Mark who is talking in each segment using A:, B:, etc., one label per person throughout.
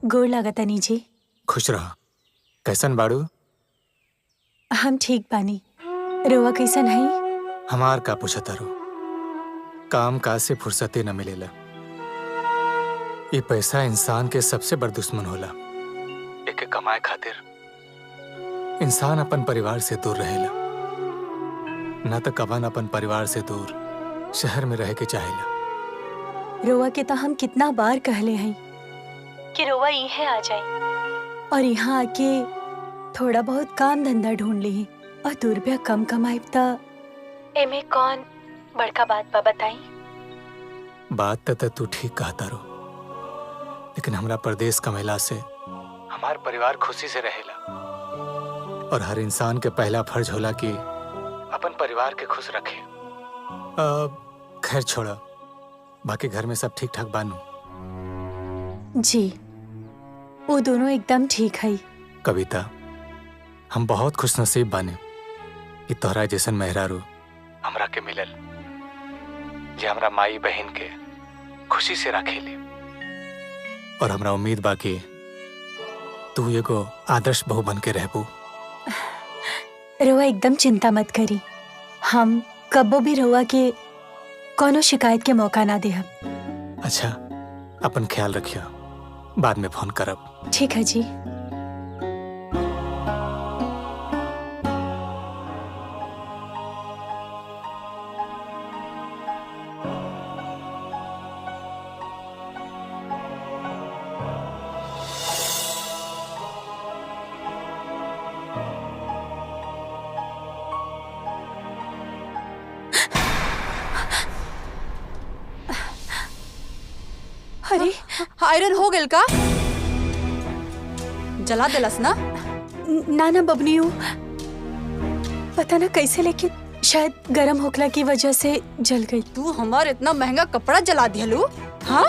A: गोड़ लागतानी जी।
B: खुश रह। कैसन बाड़ू?
A: हम ठीक बानी, रोवा कैसन हई?
B: हमार का पूछतारू? काम काज से फुर्सते न मिलेला। ये पैसा इंसान के सबसे बड़ दुश्मन होला। एके कमाए खातिर इंसान अपन परिवार से दूर रहेला, न तो कवन अपन परिवार से दूर शहर में रह के चाहेला।
A: रोवा के तो हम कितना बार कहले हई कि रोवा इहे आ जाए और यहाँ आके थोड़ा बहुत काम धंधा ढूंढ ली और 2 रुपया कम कमाई तो एमे कौन बड़का बात बा बताई।
B: बात तो तू ठीक कहता रो, लेकिन हमरा परदेश कमेला से हमार परिवार खुशी से रहेला और हर इंसान के पहला फर्ज होला कि अपन परिवार के खुश रखे। खैर छोड़ा, बाकी घर में सब ठीक ठाक बानू?
A: जी, वो दोनों एकदम ठीक है।
B: कविता, हम बहुत खुशनसीब बाने कि तोहरा जैसन मेहरारू हमरा के मिलल, जे हमरा माई बहन के खुशी से रखेले। और हमरा उम्मीद बा कि तू एगो आदर्श बहू बन के रहबू।
A: रोवा एकदम चिंता मत करी, हम कबो भी रोवा के कोनो शिकायत के मौका ना दे।
B: अच्छा, अपन ख्याल रखियो, बाद में फोन करब।
A: ठीक है जी। अरे
C: आयरन हो गेल का? जला देलस ना?
A: ना ना बबनी, पता ना कैसे, लेकिन शायद गरम होखला की वजह से जल गई।
C: तू हमार इतना महंगा कपड़ा जला दिहलू? हाँ,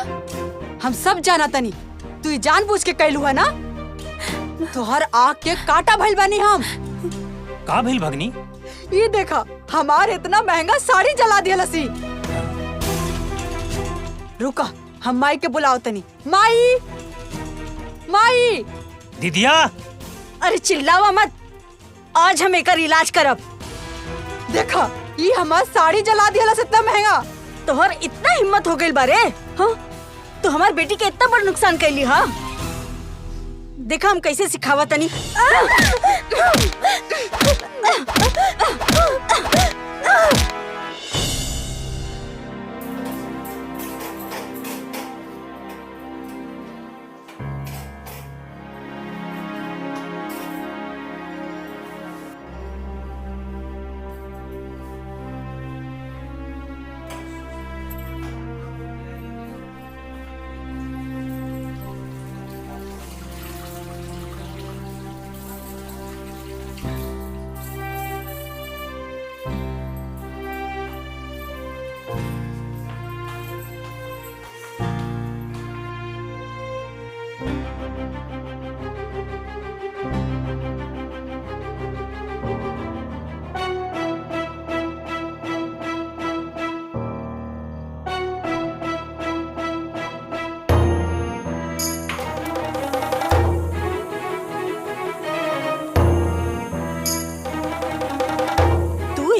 C: हम सब जाना तनी तू जानबूझ के कैलू है ना? तोहर आँख के काटा भइल बानी हम।
D: का भइल भगनी?
C: ये देखा, हमार इतना महंगा साड़ी जला दिहलसी। रुका, हम माई के बुलाओ तनी। माई, माई।
D: दीदिया,
C: अरे चिल्लावा मत, आज हम एकर इलाज करब। देखा, ये हमार साड़ी जला दिया इतना महंगा। तोहर इतना हिम्मत हो गई बारे? हाँ, तो हमार बेटी के इतना बड़ नुकसान कैली। हाँ, देखा हम कैसे सिखावा तनी।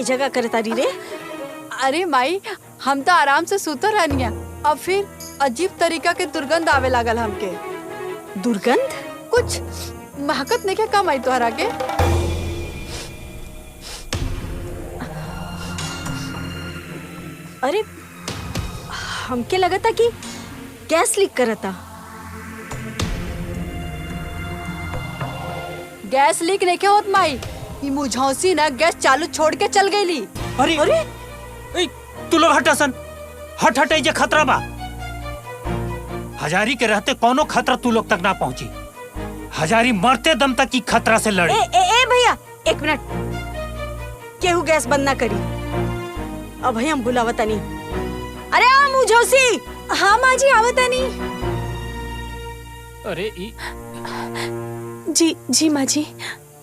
C: जगह करे तारी रे? अरे माई, हम तो आराम से सुतर रहनिया, अब फिर अजीब तरीका के दुर्गंध आवे लागल हमके। दुर्गंध? कुछ महकत नहीं क्या कम आई तोहरा के? अरे हमके लगा था कि गैस लीक करता। गैस लीक नहीं क्या होत माई, मुझौसी ना गैस चालू छोड़ के चल गई।
D: अरे अरे तू लोग हटासन, हट हट, ये खतरा बा। हजारी के रहते कोनो खतरा तू लोग तक ना पहुंची। हजारी मरते दम तक की खतरा से लड़ी।
C: ए भैया, 1 मिनट, केहू गैस बंद ना करी। अब भैया हम बुलावता नहीं। अरे आ मुझौसी। हाँ माँ जी, आवता नहीं।
D: अरे
A: जी जी माँ जी।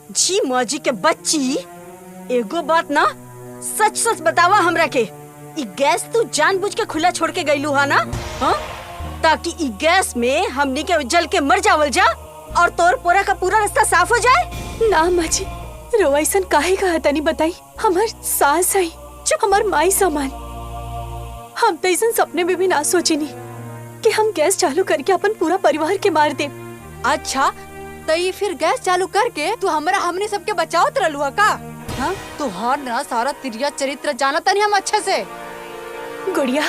C: जी मौजी के बच्ची, एगो बात ना सच सच बतावा हमरा के, ई गैस तू जानबूझ के खुला छोड़ के गईलू हा ना? हाँ, त ताकि ई गैस में हमनी के जल के मर जावल जा और तोर पोरा का पूरा रास्ता साफ हो जाए।
A: ना अम्मा जी, रोवा ऐसा काहे कहा तनी बताई। हमार सास आई जो हमार माई समान। हम तो ऐसा सपने में भी ना सोचिनी कि हम गैस चालू करके अपन पूरा परिवार के मार दे।
E: अच्छा तो ये फिर गैस चालू करके तू हमरा हमने सबके बचावत रहलू है का? हाँ तू हर ना सारा तिरिया चरित्र जाना तनी हम अच्छे से।
A: गुड़िया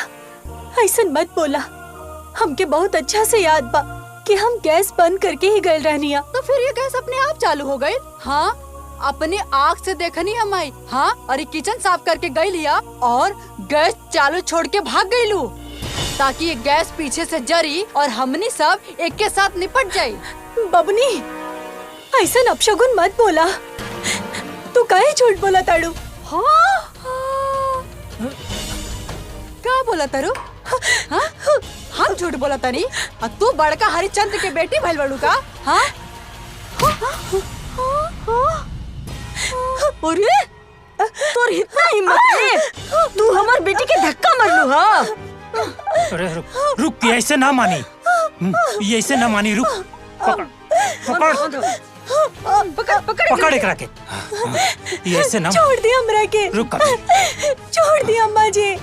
A: ऐसा मत बोला। हमके बहुत अच्छा से याद बा कि हम गैस बंद करके ही गए रहनिया।
E: तो फिर ये गैस अपने आप चालू हो गई? हाँ अपने आँख से देखनी हम आई। हाँ अरे किचन साफ करके गई लिया और गैस चालू छोड़ के भाग गई लू ताकि ये गैस पीछे से जरी और हमनी सब एक के साथ निपट जाये।
A: बबनी ऐसा अपशगुन मत बोला। तू काहे झूठ बोला ताड़ू?
E: हाँ क्या बोला तारू? हाँ हम झूठ बोला तानी और तू बड़का हरिश्चंद्र के बेटी भइल बड़ू का? हाँ
C: अरे तोर इतना हिम्मत है तू हमार बेटी के धक्का मारलू। हाँ
D: अरे रुक, ये ऐसे ना मानी। ये ऐसे ना मानी, रुक। पकड़ एकरा के। ये ऐसे ना।
A: छोड़ दी हमरा के।
D: रुक अभी।
A: छोड़ दी अम्मा जी।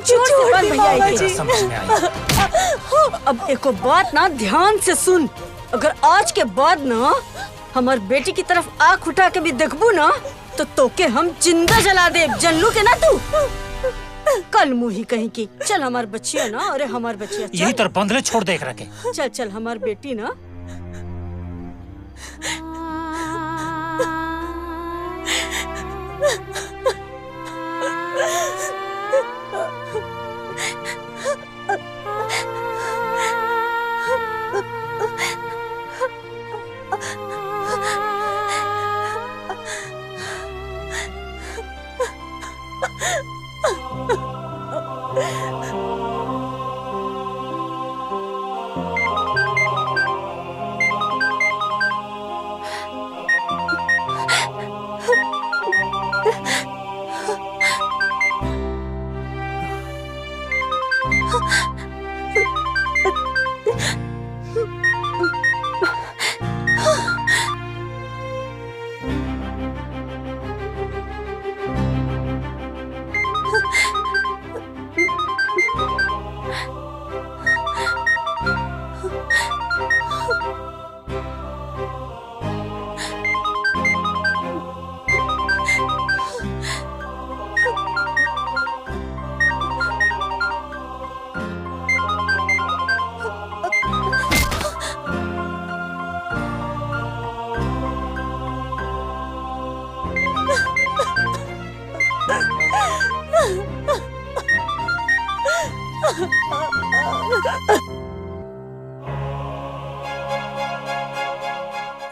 A: छोड़ दी अम्मा जी।
D: समझ में आई।
C: अब एको बात ना ध्यान से सुन। अगर आज के बाद ना हमार बेटी की तरफ आँख उठा के भी देखबू ना तो तोके हम जिंदा जला दे। जानलू के ना तू? कल मुही कहीं की। चल हमार बच्चिया ना। अरे हमार बच्चिया
D: यही तरह बंदले छोड़ दे एकरा के।
C: चल चल हमार बेटी ना।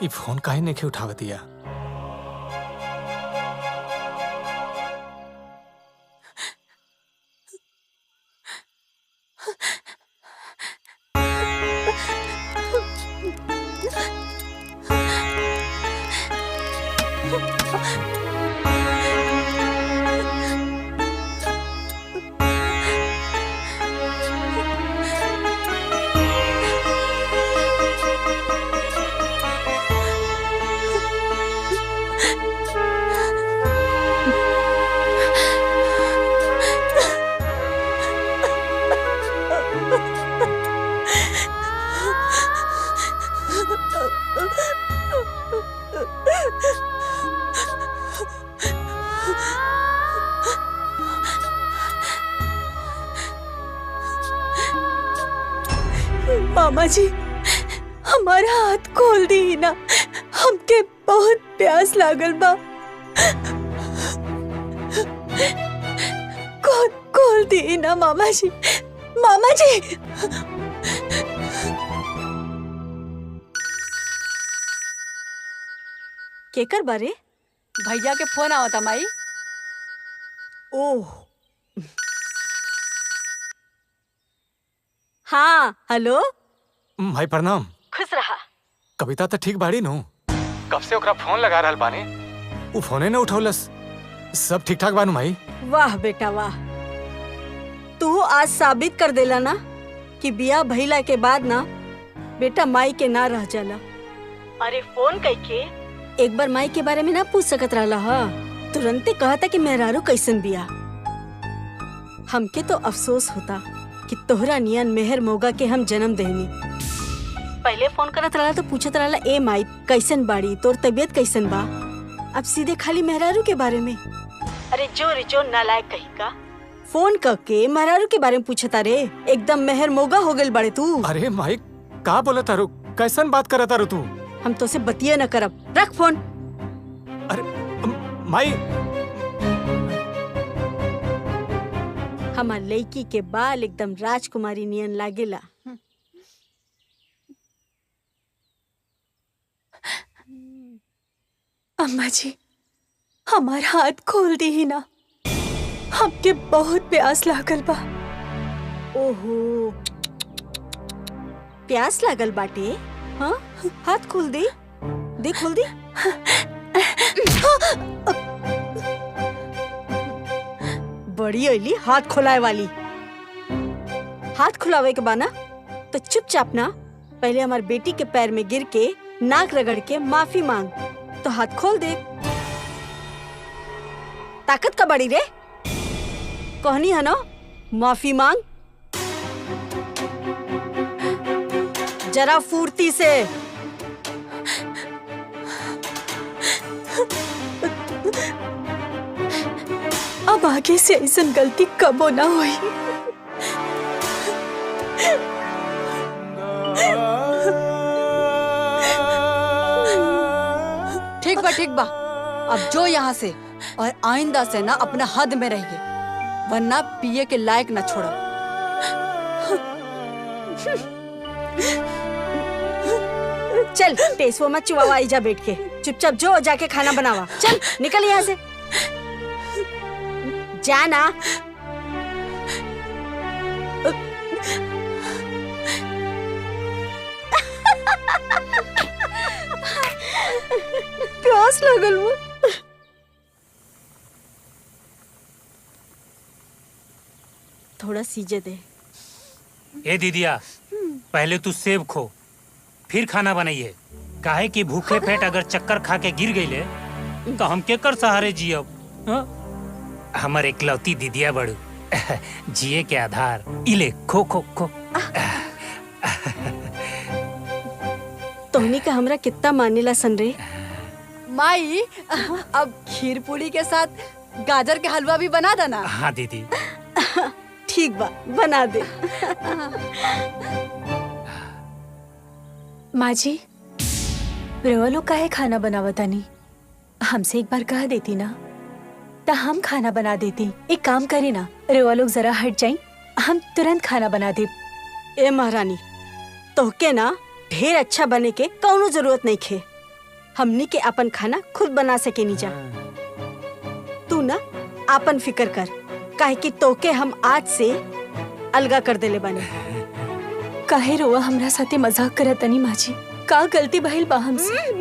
B: ये फोन काहे नहीं उठाव दिया?
A: मामा जी हमारा हाथ खोल दी ना। हमके बहुत प्यास लागल बा। खोल दी ना मामा जी। मामा जी
C: केकर बारे?
E: भैया के फोन आवता माई।
C: ओह हाँ हेलो।
B: भाई प्रणाम।
C: खुश रहा।
B: कविता तो ठीक बाड़ी नु? कब से ओकरा फोन लगा रहल बानी, वो फोने न उठौलस। सब ठीक ठाक बानू माई?
C: वाह बेटा वाह। तू आज साबित कर देला ना कि बिया भइला के बाद ना बेटा माई के ना रह जाला। अरे फोन करके एक बार माई के बारे में ना पूछ सकत रहला हा, तुरंते कहता कि मेहरारू कैसन बिया। हमके तो अफसोस होता कि तोहरा नियन मेहर मोगा के हम जन्म देनी। पहले फोन करत रहला तो पूछत रहला ए माई कैसन बाड़ी, तोर तबीयत कैसन बा। अब सीधे खाली मेहरारू के बारे में। अरे जो नालायक कहीं का फोन करके मेहरारू के बारे में पूछता रे, एकदम मेहर मोगा हो गइल बड़े तू।
B: अरे माई का बोला तारू, कैसन बात करत तारू तू?
C: हम तो से बतिया न करब, रख फोन।
B: अरे माई
C: हमार लड़की के बाल एकदम राजकुमारी नियन लागेला।
A: अम्मा जी हमार हाथ खोल दी ही ना, हमके बहुत प्यास लागल बा।
C: ओहो प्यास लागल बाटे। हाँ हाथ खोल दे, दे खोल दे। बड़ी अली हाथ खोलाए वाली। हाथ खुलावे के बाना तो चुपचाप ना पहले हमार बेटी के पैर में गिर के नाक रगड़ के माफी मांग, तो हाथ खोल दे। ताकत का बड़ी रे, कहनी है ना माफी मांग, जरा फुर्ती से।
A: अब आगे से ऐसा गलती कबो ना हुई।
E: ठीक बा, अब जो यहाँ से और आइंदा से ना अपना हद में रहिए, वरना पिए के लायक ना छोड़ो।
C: चल टेसो मत चुवावा, जा बैठ के चुपचाप जो जाके खाना बनावा। चल निकल यहाँ से, जाना। प्यास लगल वो। थोड़ा सीजे दे।
D: ए दीदिया, पहले तू सेब खो, फिर खाना बनाइए। काहे कि भूखे पेट अगर चक्कर खा के गिर गईले तो हम केकर सहारे जियब? हमर एकलौती दीदिया बड़ू, जिए के आधार। इले खो खो खो।
C: तोहनी का हमरा कितना मानेला सन रे।
E: माई अब खीर पूरी के साथ गाजर के हलवा भी बना देना।
D: हाँ दीदी।
C: ठीक बा, बना दे।
A: माँ जी रेवा लोग काहे खाना बनावतानी, हमसे एक बार कह देती ना तो हम खाना बना देती। एक काम करे ना, रेवा लोग जरा हट जाएं, हम तुरंत खाना बना दे।
C: ए महारानी, तोहके ना ढेर अच्छा बने के कौनो जरूरत नहीं खे। हमनी के अपन खाना खुद बना सके नी जा। तू ना अपन फिकर कर, काहे कि तोके हम आज से अलगा कर देले बानी।
A: काहे रोवा हमरा साथे मजाक करतनी माँ जी, का गलती भइल बा हमसे?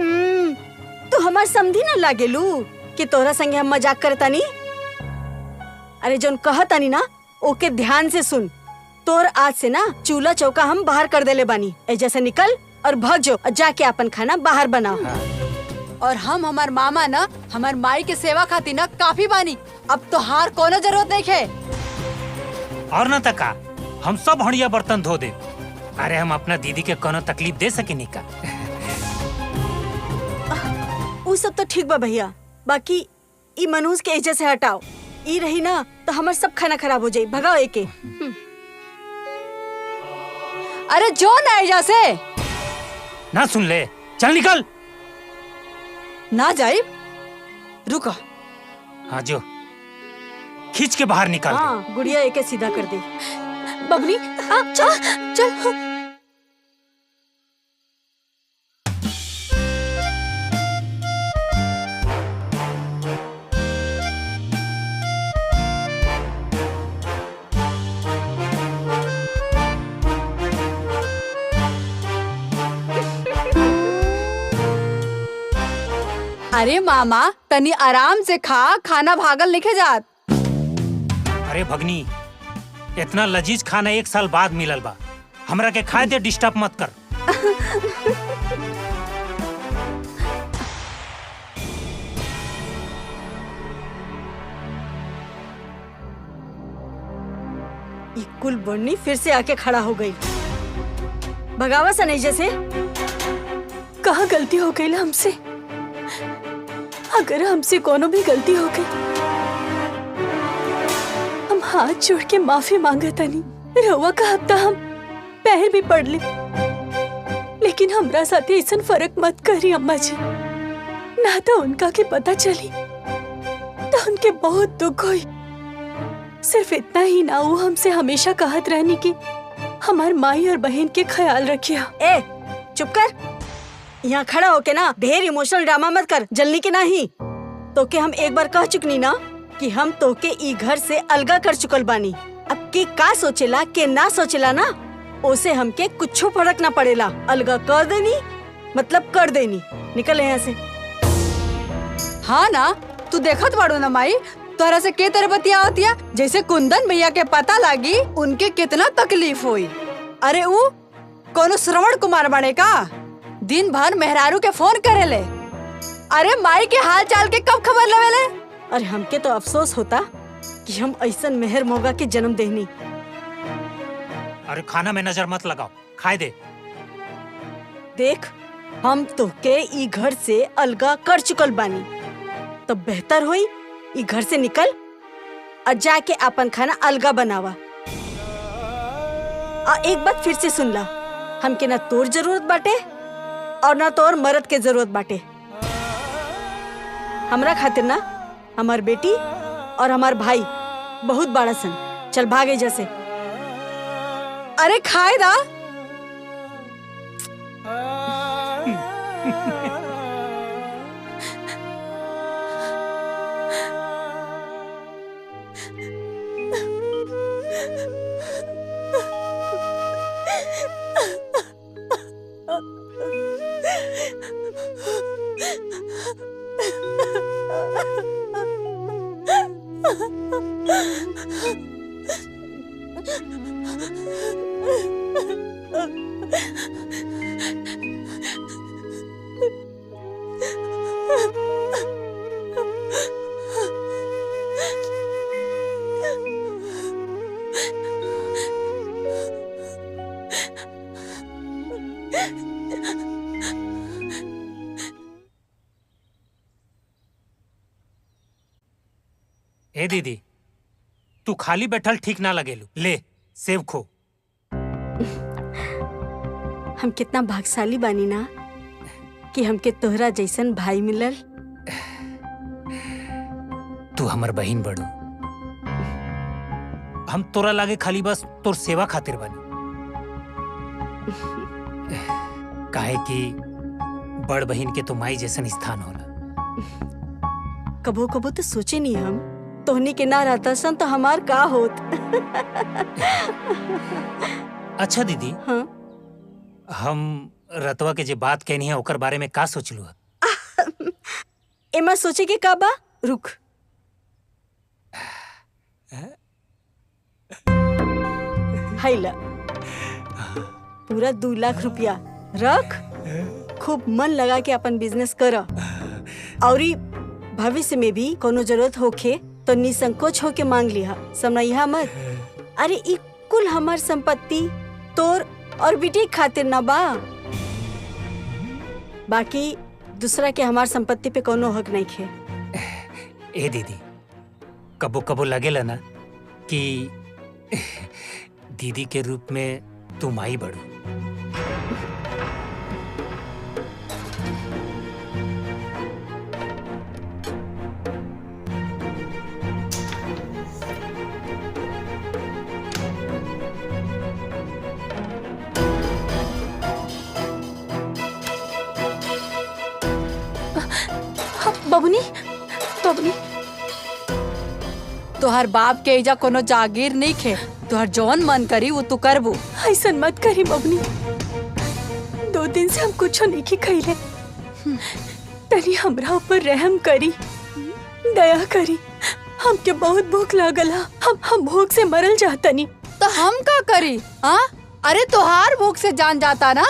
C: तू हमार समझी ना लागेलू कि तोहरा संगे हम मजाक करतानी। अरे जोन कहतानी ना ओके ध्यान से सुन। तोर आज से ना चूल्हा चौका हम बाहर कर देले बानी। ऐसे से निकल और भाग जो, जाके अपन खाना बाहर बनाओ।
E: और हम हमार मामा ना हमार माई के सेवा खातिर ना काफी बानी। अब तो हार कोनो जरूरत नहीं है।
D: और न तका हम सब हड़िया बर्तन धो दे। अरे हम अपना दीदी के कोनो तकलीफ दे सके नहीं का?
C: वो सब तो ठीक बा भैया, बाकी ई मनूस के एजे से हटाओ। ई रही ना तो हमार सब खाना खराब हो जाई। भगाओ एके।
E: अरे जो ना एजा से
D: ना सुन ले, चल निकल।
E: ना जाए, रुको।
D: हाँ जो खींच के बाहर निकाल दे।
C: हाँ गुड़िया एके सीधा कर दे।
A: बबनी चल चल।
E: अरे मामा तनी आराम से खा, खाना भागल लिखे जात।
D: अरे भगनी, इतना लजीज खाना 1 साल बाद मिलल बा, हमरा के खाए दे, डिस्टर्ब मत कर।
C: ये कुल बन्नी फिर से आके खड़ा हो गई। भगावा सा नहीं जैसे।
A: कहाँ गलती हो गई हमसे? अगर हमसे कोनो भी गलती हो गई, हम हाथ जोड़ के माफी मांगा तनी। रउआ का हफ्ता हम पैर भी पड़ ले, लेकिन हमरा साथे ऐसा फर्क मत करी अम्मा जी, ना तो उनका के पता चली तो उनके बहुत दुख हुई। सिर्फ इतना ही ना, वो हमसे हमेशा कहत रहनी कि हमार माई और बहन के ख्याल रखिया।
C: ए चुप कर, यहाँ खड़ा होके ना ढेर इमोशनल ड्रामा मत कर, जल्दी के नहीं। तो के हम एक बार कह चुकनी ना कि हम तो के ई घर से अलगा कर चुकल बानी। अब के का सोचेला के ना सोचेला ना, ओसे हमके कुछ फर्क ना पड़ेला। अलगा कर देनी मतलब कर देनी, निकल यहाँ से।
E: हाँ ना, तू देखत बाड़ू ना माई, तोरा से के तरह बतिया होतिया जैसे कुंदन भैया के पता लागी उनके कितना तकलीफ हुई। अरे वो कोनो श्रवण कुमार बने का, दिन भर मेहरारू के फोन करेले। अरे माई के हाल चाल के कब खबर लवेले।
C: अरे हमके तो अफसोस होता कि हम ऐसा मेहर मोगा के जन्म देनी।
D: अरे खाना में नजर मत लगाओ, खाए दे।
C: देख, हम तो के ई घर से अलगा कर चुकल बानी, तो बेहतर होई ई घर से निकल और जाके अपन खाना अलगा बनावा। एक बात फिर से सुन ला, हमके ना तोर जरूरत बाटे और ना तोर मर्द के जरूरत बाटे। हमरा खातिर ना हमार बेटी और हमार भाई बहुत बड़ा सन। चल भागे जैसे।
E: अरे खाए दा।
D: ए दीदी, तू खाली बैठल ठीक ना लगेलू, ले सेब खो।
C: हम कितना भाग्यशाली बानी ना कि हमके तोहरा जैसन भाई मिलल।
D: तू हमर बहिन बड़ू, हम तोरा लागे खाली बस तोर सेवा खातिर बनी। काहे कि बड़ बहिन के तो माई जैसन स्थान होला।
C: कबो कबो तो सोचे नहीं हम तोहनी के ना रहता सन तो हमार का होत।
D: अच्छा दीदी,
C: हाँ?
D: हम रतवा के जे बात कहनी है ओकर बारे में का सोचलू है?
C: एमा सोचे के का बा, रुक। हाय ला, पूरा 2 लाख रुपया रख, खूब मन लगा के अपन बिजनेस कर, और भविष्य में भी कोनो जरूरत होखे तो निसंकोच होके मांग लिहा, समझिया मत। अरे ई कुल हमार संपत्ति तोर और बेटी खातिर ना बा, बाकी दूसरा के हमार संपत्ति पे कोनो हक नहीं खे।
D: ए दीदी, कबो कबो लगेला ना कि दीदी के रूप में तू माई बड़ू।
A: बबुनी, बबुनी,
E: तोहर बाप के इजा कोनो जागीर नहीं खे, तोहर जौन मन करी वो तू करबू।
A: ऐसा मत करी बबुनी, 2 दिन से हम कुछ नहीं खइले। तनी हमरा ऊपर रहम करी, दया करी। हमके बहुत भूख लागल हा, हम भूख से मरल जातनी।
E: तो हम का करी? हाँ, अरे तोहार भूख से जान जाता ना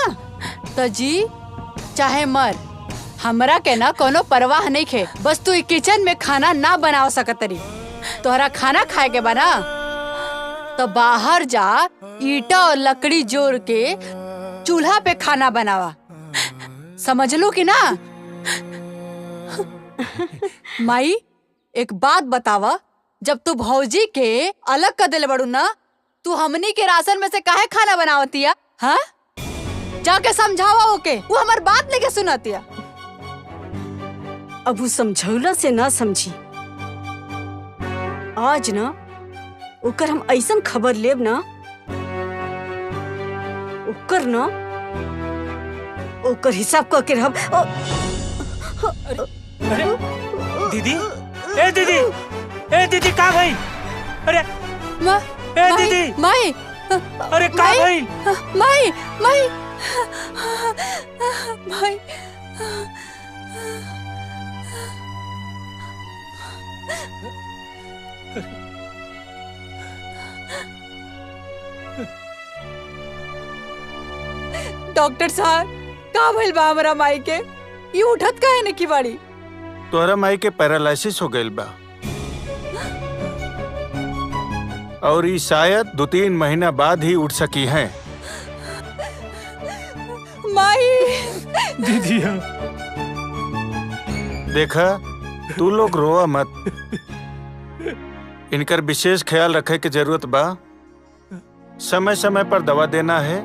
E: तो जी चाहे मर, हमरा के ना कोनो परवाह नहीं खे। बस तू किचन में खाना ना बनाव सकतरी। तोहरा खाना खाए के बना तो बाहर जा, ईटा और लकड़ी जोड़ के चूल्हा पे खाना बनावा। समझ लो कि ना? माई एक बात बतावा, जब तू भौजी के अलग कर दिले बड़ू ना, तू हमनी के राशन में से काहे खाना बनावतिया? हाँ, जाके समझावा ओके, वो हमार बात लेके सुनातिया।
C: अब वो समझौला से ना समझी। आज ना ओकर हम ऐसन खबर लेब ना, ओकर हिसाब करके हम।
D: अरे दीदी, ए दीदी, ए दीदी का भाई? अरे ए दीदी,
E: माई,
D: अरे का भाई?
E: माई, माई, माई, डॉक्टर साहब का भइल बा हमरा माई के? ये उठत काहे न की बाड़ी?
F: तोहरा माई के पैरालिसिस हो गइल बा और ये शायद 2-3 महीना बाद ही उठ सकी हैं।
E: माई,
D: दीदी
F: देखा, तू लोग रोआ मत। इनकर विशेष ख्याल रखे की जरूरत बा। समय समय पर दवा देना है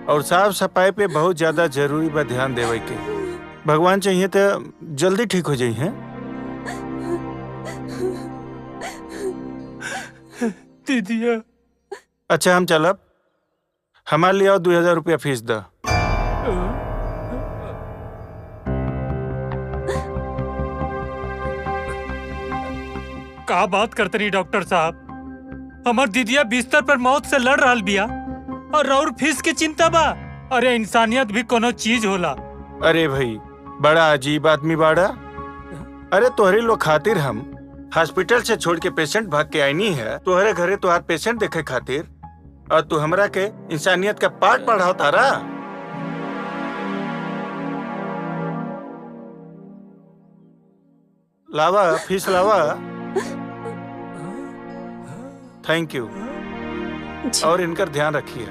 F: और साफ सफाई पे बहुत ज्यादा जरूरी बा ध्यान देवे के। भगवान चाहिए तो जल्दी ठीक हो जाई हैं।
D: दीदिया,
F: अच्छा हम चलब, हमारे लिए 2000 रुपया फीस दा।
D: का बात करते नहीं डॉक्टर साहब? हमार दीदिया बिस्तर पर मौत से लड़ रहा बिया और और फीस की चिंता बा। अरे इंसानियत भी कोनो चीज होला।
F: अरे भाई, बड़ा अजीब आदमी बाड़ा। अरे तोहरे लोग खातिर हम हॉस्पिटल से छोड़ के पेशेंट भाग के आईनी है तोहरे घरे तोहार पेशेंट देखे खातिर, और तू हमरा के इंसानियत का पाठ पढ़ाओ तारा। लावा फीस लावा। थैंक यू, और इनकर ध्यान रखिए।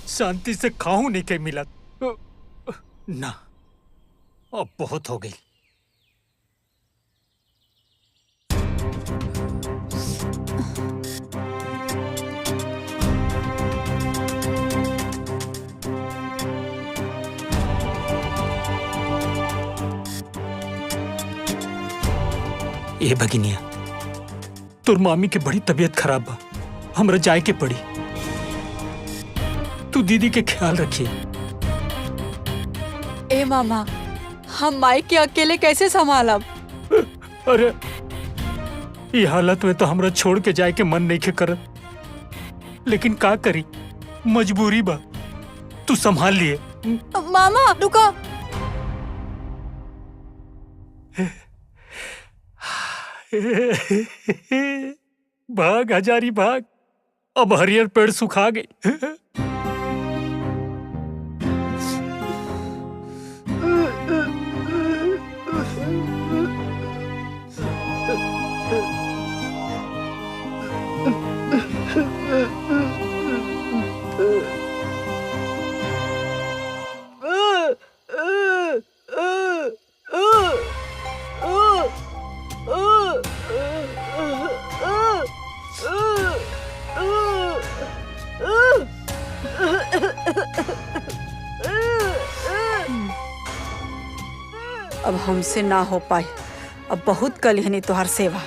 D: शांति से खाऊं नहीं के मिला ना, अब बहुत हो गई। ए भगिनिया, तोर मामी के बड़ी तबीयत खराब बा, हमरा जाए के पड़ी। तू दीदी के ख्याल रखिए।
E: ए मामा, हम माई के अकेले कैसे संभालब?
D: अरे ये हालत में तो हमरा छोड़ के जाए के मन नहीं के करत, लेकिन का करी, मजबूरी बा। तू संभाल लिए।
E: मामा रुको।
D: भाग हजारी भाग, अब हरियर पेड़ सुखा गई।
C: अब हमसे ना हो पाई। अब बहुत कलिहनी तोहर सेवा।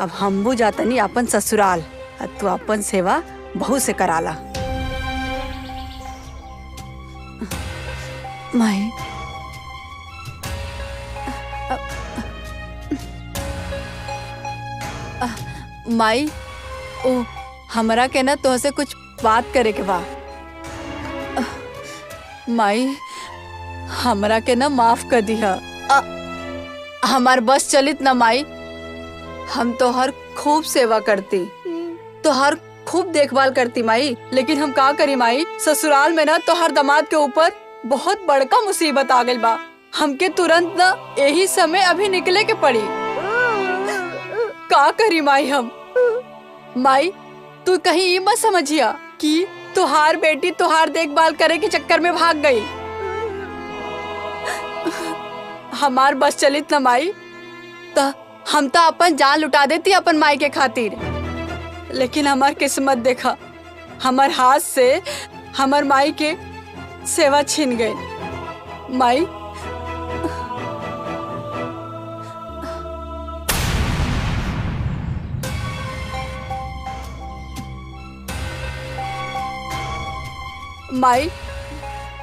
C: अब हमबू जातनी अपन ससुराल, अब तू अपन सेवा बहू से कराला।
E: माई, माई, ओ हमरा के ना तोहसे कुछ बात करे के बा। माई, हमरा के ना माफ कर दिया। हमार बस चलित ना माई, हम तोहर खूब सेवा करती, तोहर खूब देखभाल करती माई, लेकिन हम का करी माई, ससुराल में ना तोहर दामाद के ऊपर बहुत बड़का मुसीबत आ गई बा। हमके तुरंत ना यही समय अभी निकले के पड़ी। का करी माई हम? माई, तू कहीं ये मत समझिया कि तुहार बेटी तुहार देखभाल करे के चक्कर में भाग गई। हमार बस चलित न माई, त हम तो अपन जान लुटा देती अपन माई के खातिर, लेकिन हमार किस्मत देखा, हमार हाथ से हमार माई के सेवा छीन गई। माई, माई,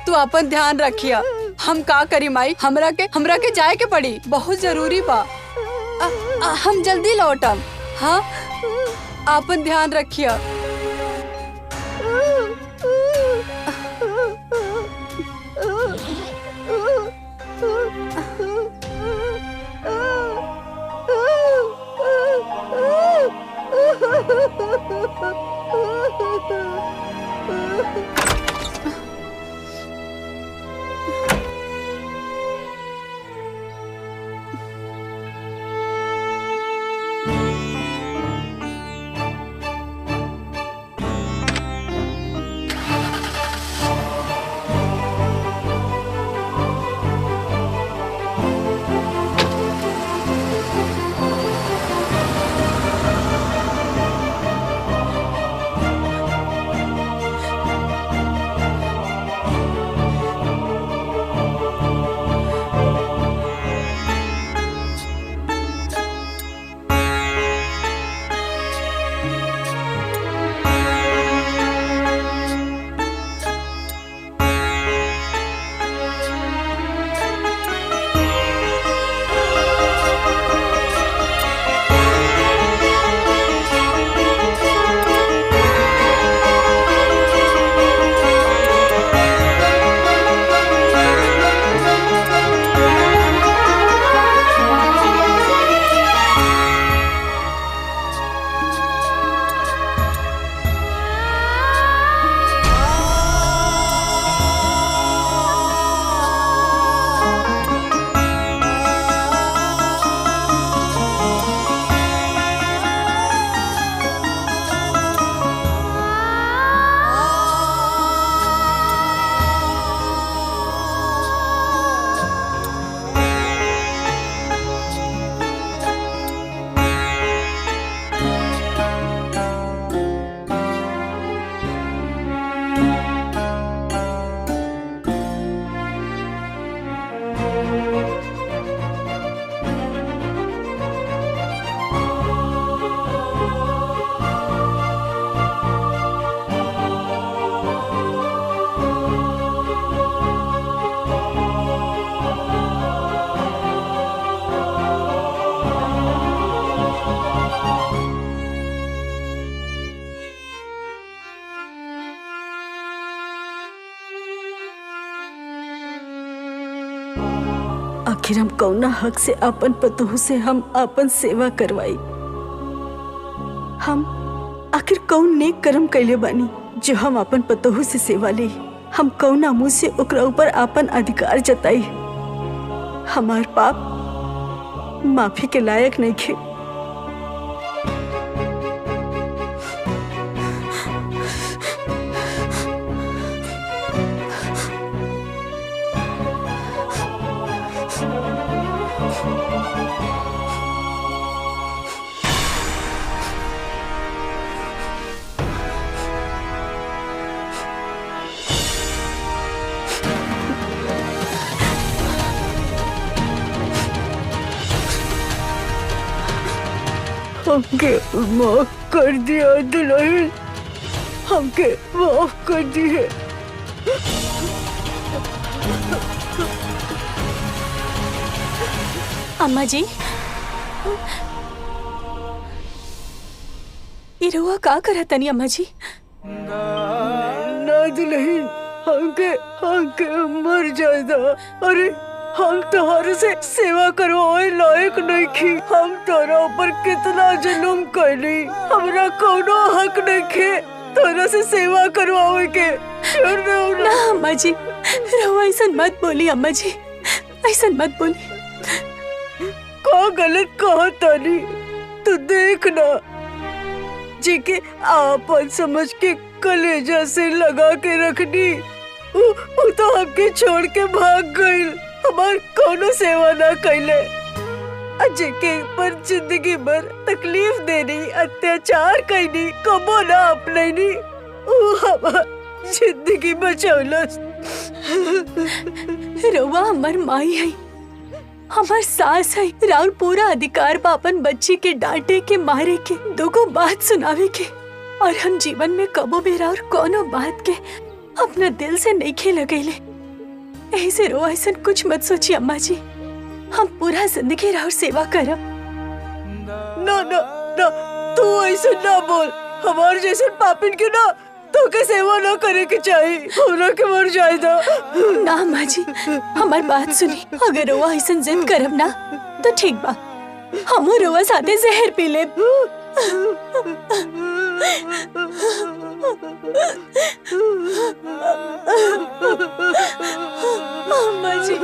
E: तू अपन ध्यान रखिया। हम का करी माई, हमरा के जाए के पड़ी, बहुत जरूरी बा। हम जल्दी लौटम। हाँ, अपन ध्यान रखिया।
C: आखिर हम कौना हक से अपन पतोह से हम अपन सेवा करवाई? हम आखिर कौन नेक कर्म कैले बानी जो हम अपन पतोह से सेवा ली? हम कौना मुंह से ओकरा ऊपर अपन अधिकार जताई? हमार पाप माफी के लायक नहीं खे। हमके माफ कर दिया दुल्हन, हमके माफ कर दिए।
A: अम्मा जी, ये रुआ का करा तनी अम्मा जी?
C: ना दुल्हन, हमके मर जाएगा। अरे हम तोहरे से सेवा करवाए लायक नहीं थी। हम तोरा ऊपर कितना जुल्म कैली, हमरा कोनो हक नहीं खे तोरा से सेवा करवावे के। छोड़ दो
A: ना अम्मा जी, रुआ ऐसा मत बोली अम्मा जी, ऐसा मत बोली।
C: का गलत कहा तानी? तू देख ना, जी के आपन समझ के कलेजा से लगा के रखनी, वो तो हमके छोड़ के भाग गई। हमार कोनो सेवा ना कैले, अजय के पर जिंदगी भर तकलीफ देनी, अत्याचार करनी, कबो ना अपनैनी। वो हमार जिंदगी बचौलस।
A: रुआ हमार माई है, हमार सास है। राउर पूरा अधिकार बा अपन बच्ची के डांटे के, मारे के, दुगो बात सुनावे के। और हम जीवन में कबो भी राउर कोनो बात के अपना दिल से नहीं खे लगेले। ऐसे रो ऐसा कुछ मत सोचिए अम्मा जी, हम पूरा जिंदगी राउर सेवा करब।
C: ना ना ना, तू ऐसे ना बोल। हमार जैसे पापिन के ना तो के सेवा ना करे के चाहिए, हमरा के मर जाएगा।
A: ना अम्मा जी, हमार बात सुनी। अगर रोआ ऐसा जिद करब ना तो ठीक बा, हमू रोआ साथे जहर पी लेब। अम्मा जी,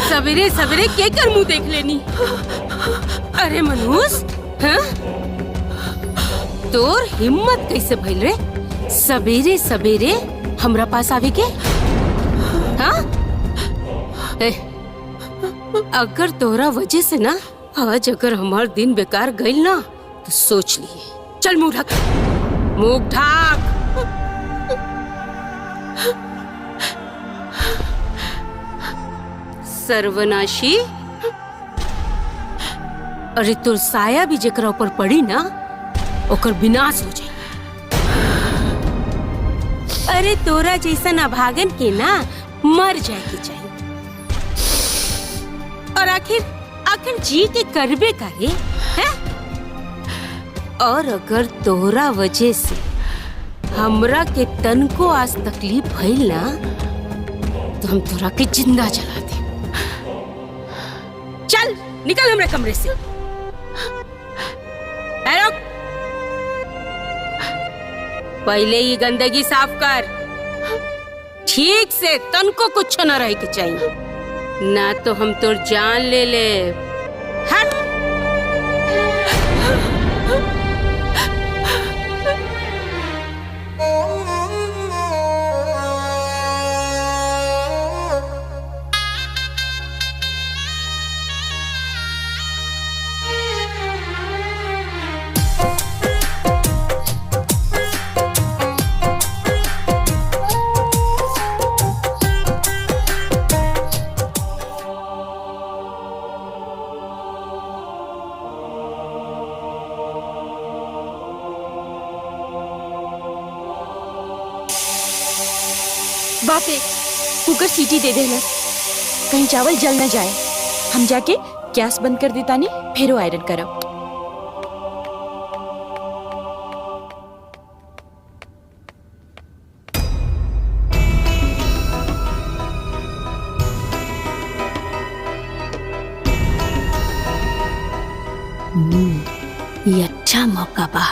G: सवेरे सवेरे के कर मुंह देख लेनी? अरे मनोज, हाँ? तोर हिम्मत कैसे भइल रे सवेरे सवेरे हमरा पास आवे के? हाँ? अगर तोरा वजह से ना आज अगर हमार दिन बेकार गइल ना तो सोच लिए। चल मुंह ढक, मुंह ढक। सर्वनाशी, अरे तोर साया भी जेकरा ऊपर पड़ी ना ओकर विनाश हो जाए। अरे तोरा जैसा अभागन के ना मर जाए के चाहिए। और आखिर जी के करबे करे हैं? और अगर तोरा वजह से हमरा के तन को आज तकलीफ भइल ना तो हम तोरा के जिंदा जला दे। चल निकल हमरे कमरे से। पहले ही गंदगी साफ कर, ठीक से तन को कुछ न रहे के चाहिए, ना तो हम तोर जान ले ले। हट। बाप रे,
C: कुकर सीटी दे देला, कहीं चावल जल न जाए। हम जाके गैस बंद कर देता नहीं, फिर आयरन करब। ये अच्छा मौका बा,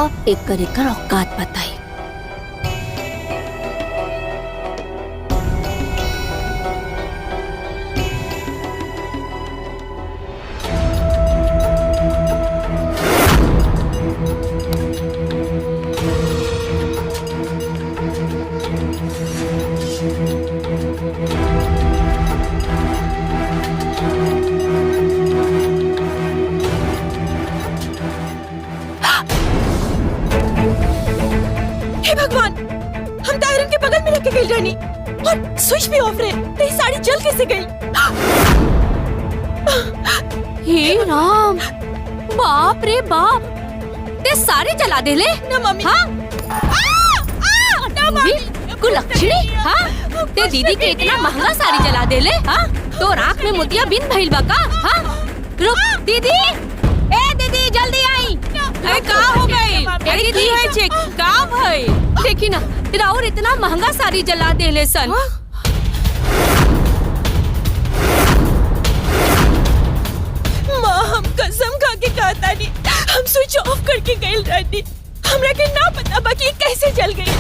C: अब एकर औकात बताई। हे भगवान, हम तो आयरन के बगल में रख के गई रानी, और स्विच भी ऑफ रहे। तेरी साड़ी जल कैसे गई? हे राम, बाप रे बाप, ते सारे जला दे ले ना मम्मी। हाँ? ना मम्मी, कुलक्षणी, हाँ? ते दीदी के इतना महंगा साड़ी जला दे ले, हाँ? तो आँख में मोतिया बिन भइल बा का? हाँ? रुक दीदी, ए दीदी जल्दी आई। अरे का हो गई? दीदी है चेक का भाई? देखी ना, राउर इतना महंगा साड़ी जला दे ले सन। माँ, हम कसम खा के कहता नहीं, हम स्विच ऑफ करके गई रहती। हमरा के ना पता बाकी कैसे जल गई।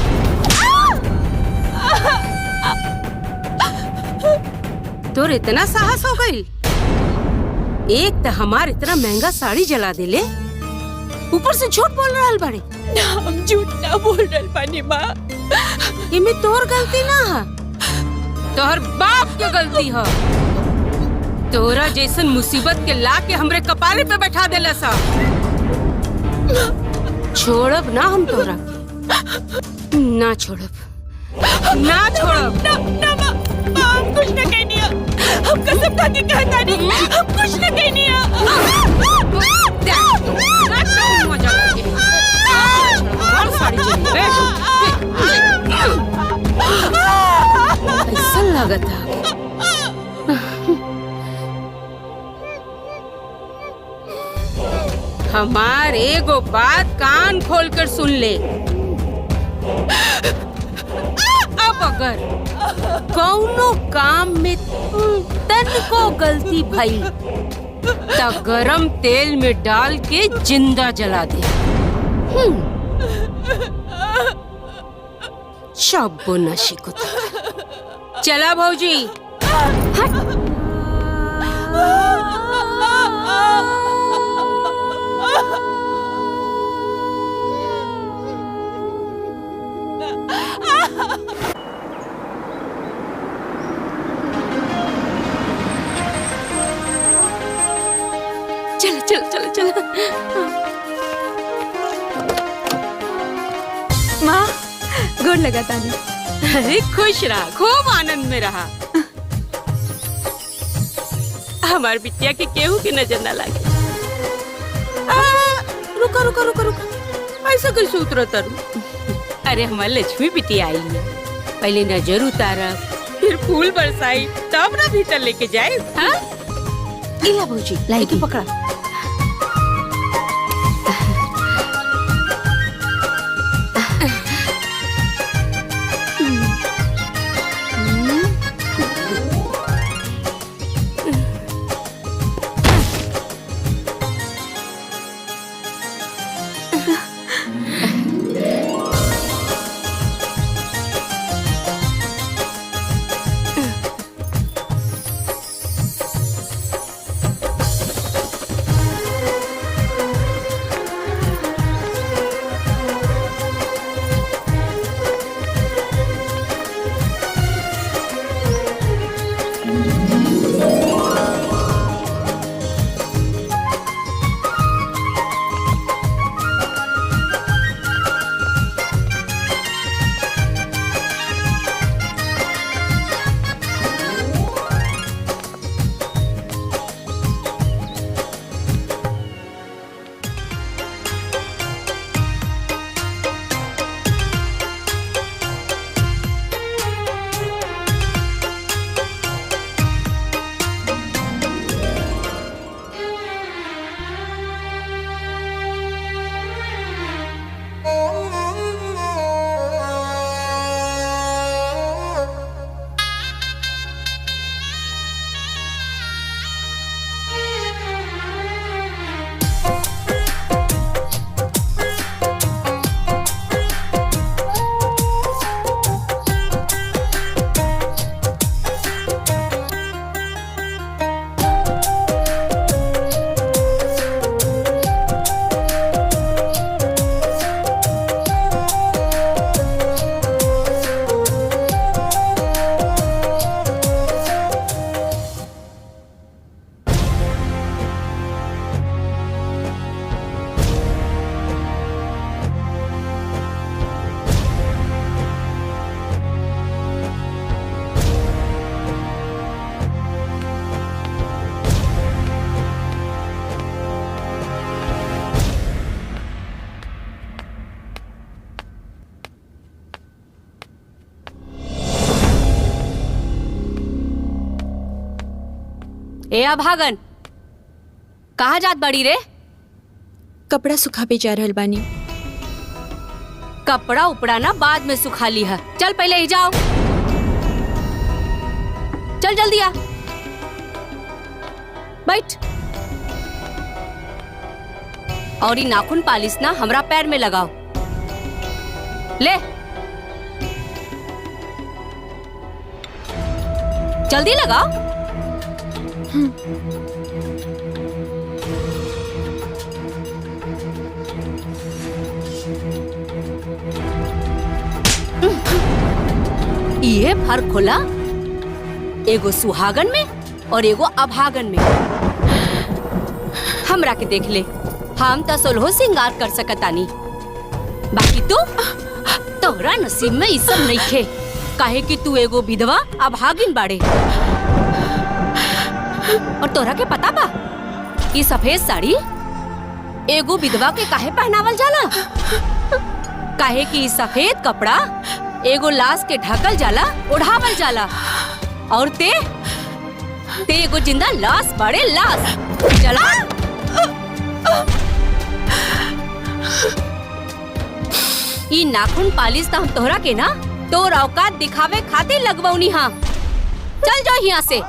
G: तोर इतना साहस हो गई? एक तो हमार इतना महंगा साड़ी जला दे ले, ऊपर से झूठ बोल रहल बाड़े।
C: ना, हम झूठ ना बोल रहल बानी माँ।
G: इमे तोर गलती ना है, तोहर बाप के गलती है। तोरा जैसन मुसीबत के ला के हमरे कपारे पे बैठा देला सा। छोड़ब ना हम तोरा के, ना छोड़ब, ना छोड़ब।
C: ना माँ, हम कुछ न कहनी है। हम कसम खा के कहता नहीं, हम कुछ न कहनी है।
G: ऐसा लगा था। हमार एगो बात कान खोल कर सुन ले। अब अगर कौनो काम में तनको गलती भई तो गरम तेल में डाल के जिंदा जला दे। शाबाशी को चला भौजी।
C: चलो चलो चलो चलो। माँ, गोड़ लगा तानी।
G: अरे खुश रहा, खूब आनंद में रहा। हमार बिटिया के केहू की नजर न लगे। रुका रुका रुका रुका, ऐसा कैसे उतरता रू? अरे हमारी लक्ष्मी बिटिया आई है, पहले नजर उतारा, फिर फूल बरसाई, तब ना भीतर लेके जाए। हाँ? इला भौजी, लाई तू पकड़ा। ए अभागन, कहाँ जात बड़ी रे?
H: कपड़ा सुखाबे जा रहल बानी।
G: कपड़ा उपड़ा ना बाद में सुखा ली है। चल पहले ही जाओ, चल जल्दी आ, बैठ। और ये नाखून पालिश ना हमरा पैर में लगाओ। ले जल्दी लगाओ। ये फर्क होला एगो सुहागन में और एगो अभागन में। हमरा के देख ले, हम तो सोलहो सिंगार कर सकतानी, बाकी तोहरा नसीब में ई सब नहीं खे, काहे कि तू एगो विधवा अभागिन बाड़े। और तोहरा के पता बा कि सफेद साड़ी एगो विधवा के काहे पहनावल जाला? काहे कि ई सफेद कपड़ा एगो लाश के ढकल जाला, ओढ़ावल जाला, और ते एगो जिंदा लाश बाड़े, लाश। चला ई नाखून पालिश तो हम तोहरा के ना तोर औकात दिखावे खातिर लगवौनी। हाँ चल जाओ यहाँ से।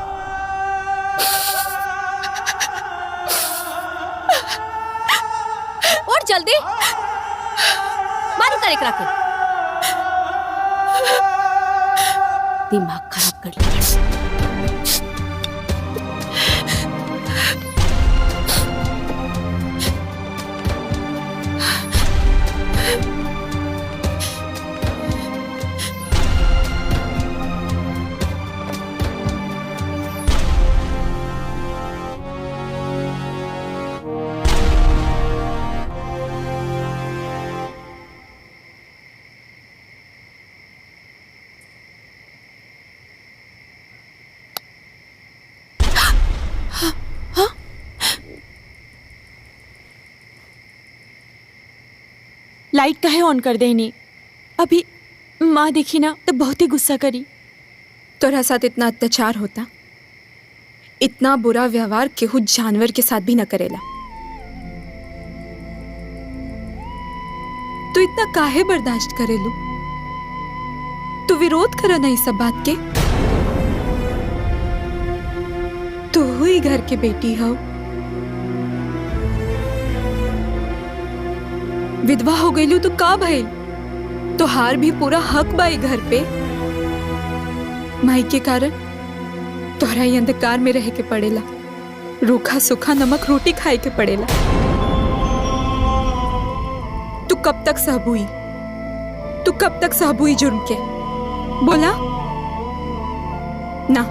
G: और जल्दी मारू कर एकरा के। दिमाग खराब कर लिया।
H: लाइट काहे ऑन कर देनी? अभी माँ देखी ना तो बहुत ही गुस्सा करी। तोरा साथ इतना अत्याचार होता, इतना बुरा व्यवहार केहू जानवर के साथ भी न करेला। तू इतना काहे बर्दाश्त करेलू? तू विरोध करा नहीं सब बात के। तू ही घर के बेटी हो, विधवा हो गईलू तो का भइल? तोहार भी पूरा हक बाई घर पे। माई के कारण तोहरा ही अंधकार में रह के पड़ेला, रूखा सूखा नमक रोटी खाए के पड़ेला। तू कब तक सहबुई? तू कब तक सहबुई जुर्म के? बोला ना।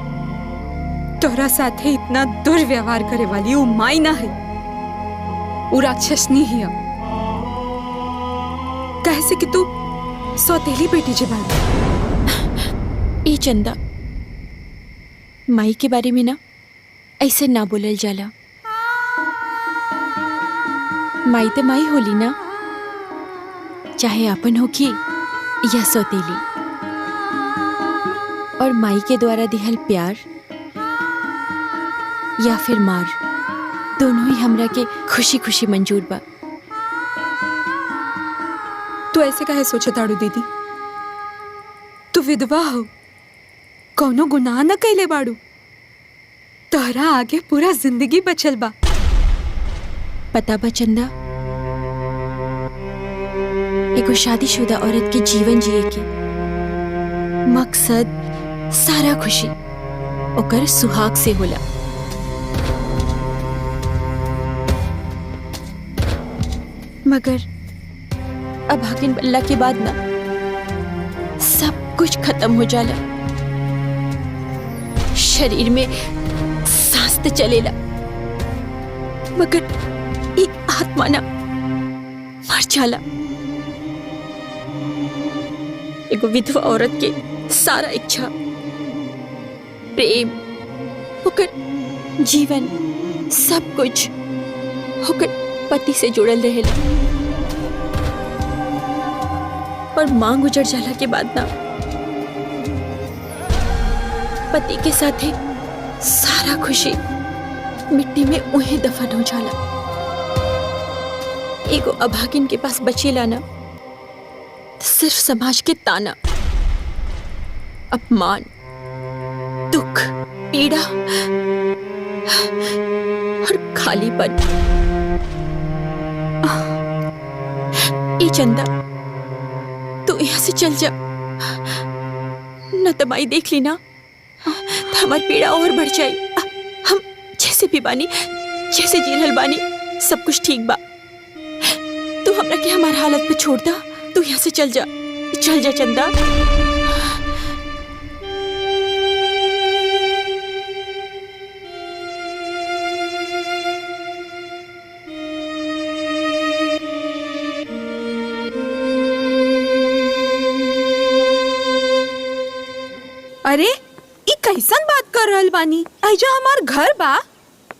H: तोहरा साथे इतना दुर्व्यवहार करे वाली वो माई ना है, वो राक्षसनी ही है। कैसे कि तू सौतेली बेटी जबान। ए चंदा, माई के बारे में ना ऐसे ना बोलल जाला। माई तो माई होली ना, चाहे अपन हो की या सौतेली। और माई के द्वारा दिहल प्यार या फिर मार, दोनों ही हमरा के खुशी खुशी मंजूर बा। तू ऐसे काहे सोचे ताड़ू दीदी? तू विधवा हो, कौनो गुनाह न कैले बाड़ू। तोहरा आगे पूरा जिंदगी बचल बा। पता बा चंदा, एगो शादीशुदा औरत के जीवन जिए के मकसद सारा खुशी ओकर सुहाग से होला। मगर अभागिन बल्ला के बाद ना सब कुछ खत्म हो जाला। शरीर में सांस तो चलेला, मगर ये आत्मा ना मर जाला। एगो विधवा औरत के सारा इच्छा, प्रेम, होकर जीवन, सब कुछ होकर पति से जुड़ल रहेला। और मांग गुजर जाला के बाद ना पति के साथ सारा खुशी मिट्टी में उन्हें दफन हो जाला। एगो अभागिन के पास बचेला ना सिर्फ समाज के ताना, अपमान, दुख, पीड़ा और खालीपन। ए चंदा, तू यहाँ से चल जा, न तमाई देख ली ना तो हमारी पीड़ा और बढ़ जाए। हम जैसे भी बानी, जैसे जीरल बानी, सब कुछ ठीक बा। तू हमरा के हमारे हालत पे छोड़ दा, तू यहाँ से चल जा, चल जा चंदा। अरे ई कैसन बात कर रहल बानी? ऐजा हमार घर बा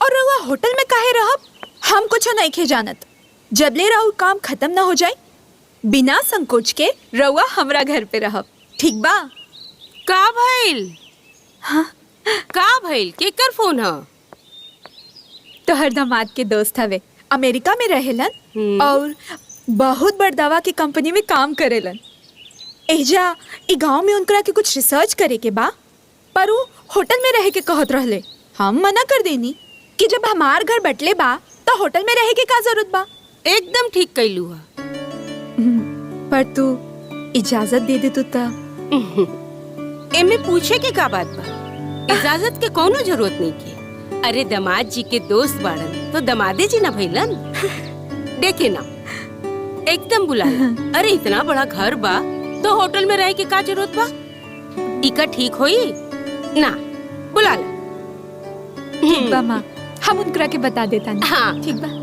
H: और रउआ होटल में काहे रहब? हम कुछ नहीं खे जानत। जबले राउर काम खत्म ना हो जाए, बिना संकोच के रउआ हमरा घर पे रहब, ठीक बा?
G: का भइल?
H: हाँ?
G: का भइल? केकर फोन ह?
H: तोहर दामाद के दोस्त हवे, अमेरिका में रहेलन और बहुत बड़ दवा की कंपनी में काम करेलन। एजा ई गांव में उनकरा के कुछ रिसर्च करे के बा, पर वो होटल में रहे के कहत रहले। हम मना कर देनी कि जब हमार घर बटले बा तो होटल में रहे के का जरूरत बा।
G: एकदम ठीक कैलू हा।
H: पर तू इजाजत दे दे तो
G: एमे पूछे के का बात बा? इजाजत के कोनो जरूरत नहीं के। अरे दामाद जी के दोस्त बाड़न तो दमादे जी ना भइलन। देखे ना, एकदम बुला। अरे इतना बड़ा घर बा तो होटल में रहे के का जरूरत बा? इका ठीक होई ना, बुला ला।
H: ठीक बा माँ, हम उनकरा के बता देता ना।
G: हाँ
H: ठीक बा।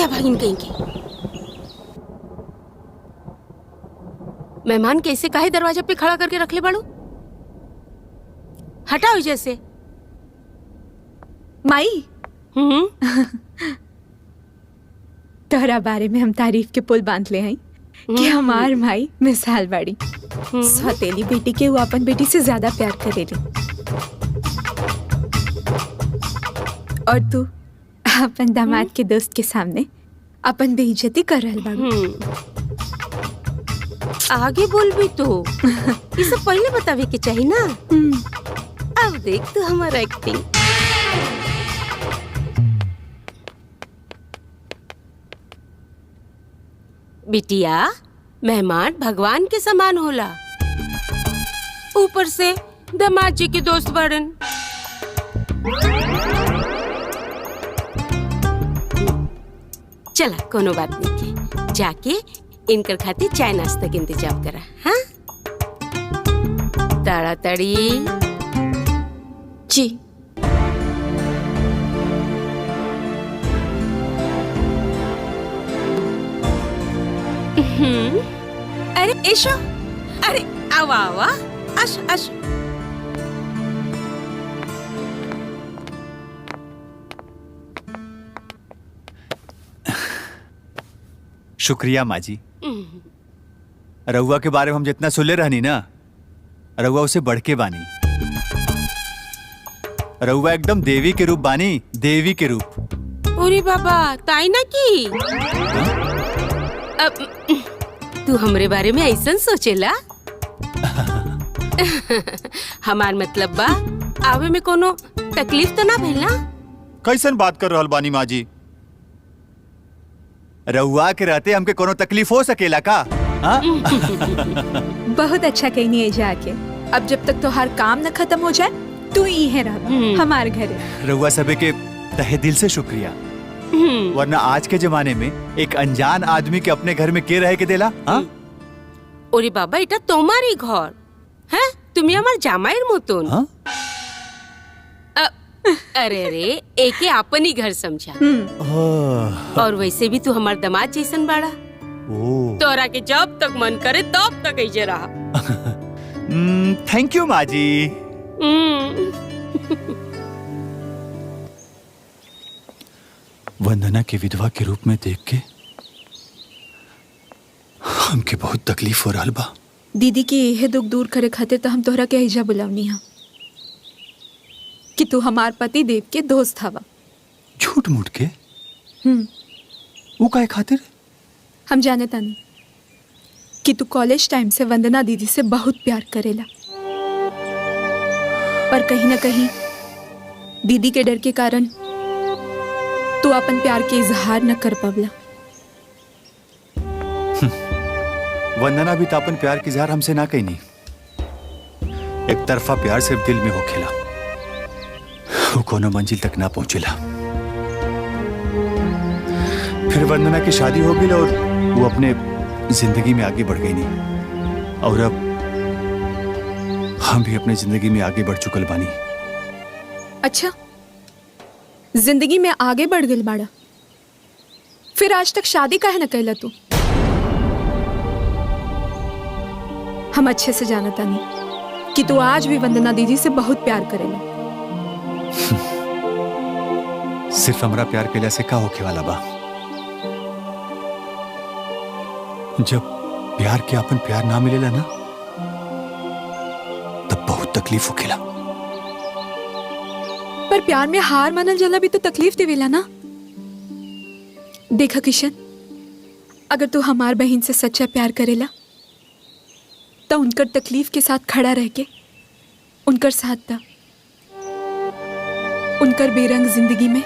G: भागिन कहेंगे। मेहमान कैसे काहे दरवाजे पे खड़ा करके रख ले बाड़ू? हटाओ जैसे।
H: माई तोहरा बारे में हम तारीफ के पुल बांध ले हैं कि हमार माई मिसाल बाड़ी। सौतेली बेटी के वो अपन बेटी से ज्यादा प्यार करेली। और तू अपन दामाद के दोस्त के सामने अपन बेइज्जती कर रहल बाड़ू।
G: आगे बोल भी तो ये सब पहले बतावे के चाहिए ना। अब देख तू हमारा एक्टिंग। बिटिया, मेहमान भगवान के समान होला, ऊपर से दामाद जी के दोस्त बड़न। चला कोनो बात नहीं के, जाके इनकर खातिर चाय नाश्ता के इंतजाम करा। हाँ, ताड़ाताड़ी।
H: जी।
G: अरे ऐशो, अरे आवा आवा, आश आश।
I: शुक्रिया माँ जी। रउआ के बारे में हम जितना सुनले रहनी ना, रउआ उसे बढ़ के बानी। रउआ एकदम देवी के रूप बानी, देवी के रूप।
G: ओरे बाबा, ताई ना की। अब तू हमरे बारे में ऐसा सोचेला? हमार मतलब बा, आवे में कोनो तकलीफ तो ना भेल ना?
I: कैसन बात कर रहल बानी माँ जी? रउआ के रहते हमके कोनो तकलीफ हो सकेला का? हाँ?
H: बहुत अच्छा कहनी है जाके। अब जब तक तोहार काम न खत्म हो जाए तू ही है रह हमारे घरे।
I: रउआ सबे के तहे दिल से शुक्रिया, वरना आज के जमाने में एक अनजान आदमी के अपने घर में के रहे के देला? हाँ?
G: ओरे बाबा, এটা তোমারই ঘর। হ্যাঁ, তুমি আমার জামাইয়ের মতন।
I: हाँ?
G: अरे अरे, एके अपन ही घर समझा। और वैसे भी तू हमार दामाद जैसन बाड़ा। तोरा के जब तक मन करे तब तक ऐसे रहा।
I: थैंक यू माँ जी। वंदना के विधवा के रूप में देख के हमके बहुत तकलीफ हो रहा बा।
H: दीदी के यह दुख दूर करे खातिर तो हम तोहरा के हिजा बुलावनी हा कि तू हमार पति देव के दोस्त हवा।
I: झूठ मूठ के? वो काहे खातिर?
H: हम जाने तानी कि तू कॉलेज टाइम से वंदना दीदी से बहुत प्यार करेला, पर कहीं ना कहीं दीदी के डर के कारण तू अपन प्यार के इजहार न कर पावला।
I: वंदना भी तो अपन प्यार की इजहार हमसे ना कहनी। एक तरफा प्यार सिर्फ दिल में हो खेला, वो कोनो मंजिल तक ना पहुंचेला। फिर वंदना की शादी हो गई और वो अपने जिंदगी में आगे बढ़ गई नहीं, और अब हम भी अपने जिंदगी में आगे बढ़ चुकल बानी।
H: अच्छा, जिंदगी में आगे बढ़ गई बाड़ा, फिर आज तक शादी काहे न कैला तू? हम अच्छे से जानता नहीं कि तू आज भी वंदना दीदी से बहुत प्यार करेला।
I: सिर्फ हमरा प्यार कैला से का होखे वाला बा? जब प्यार के अपन प्यार ना मिलेला ना, तब बहुत तकलीफ होखेला।
H: पर प्यार में हार मानल जाला भी तो तकलीफ देवेला ना। देखा किशन, अगर तू हमार बहन से सच्चा प्यार करेला तो उनकर तकलीफ के साथ खड़ा रह के उनकर साथ दा। उनकर बेरंग जिंदगी में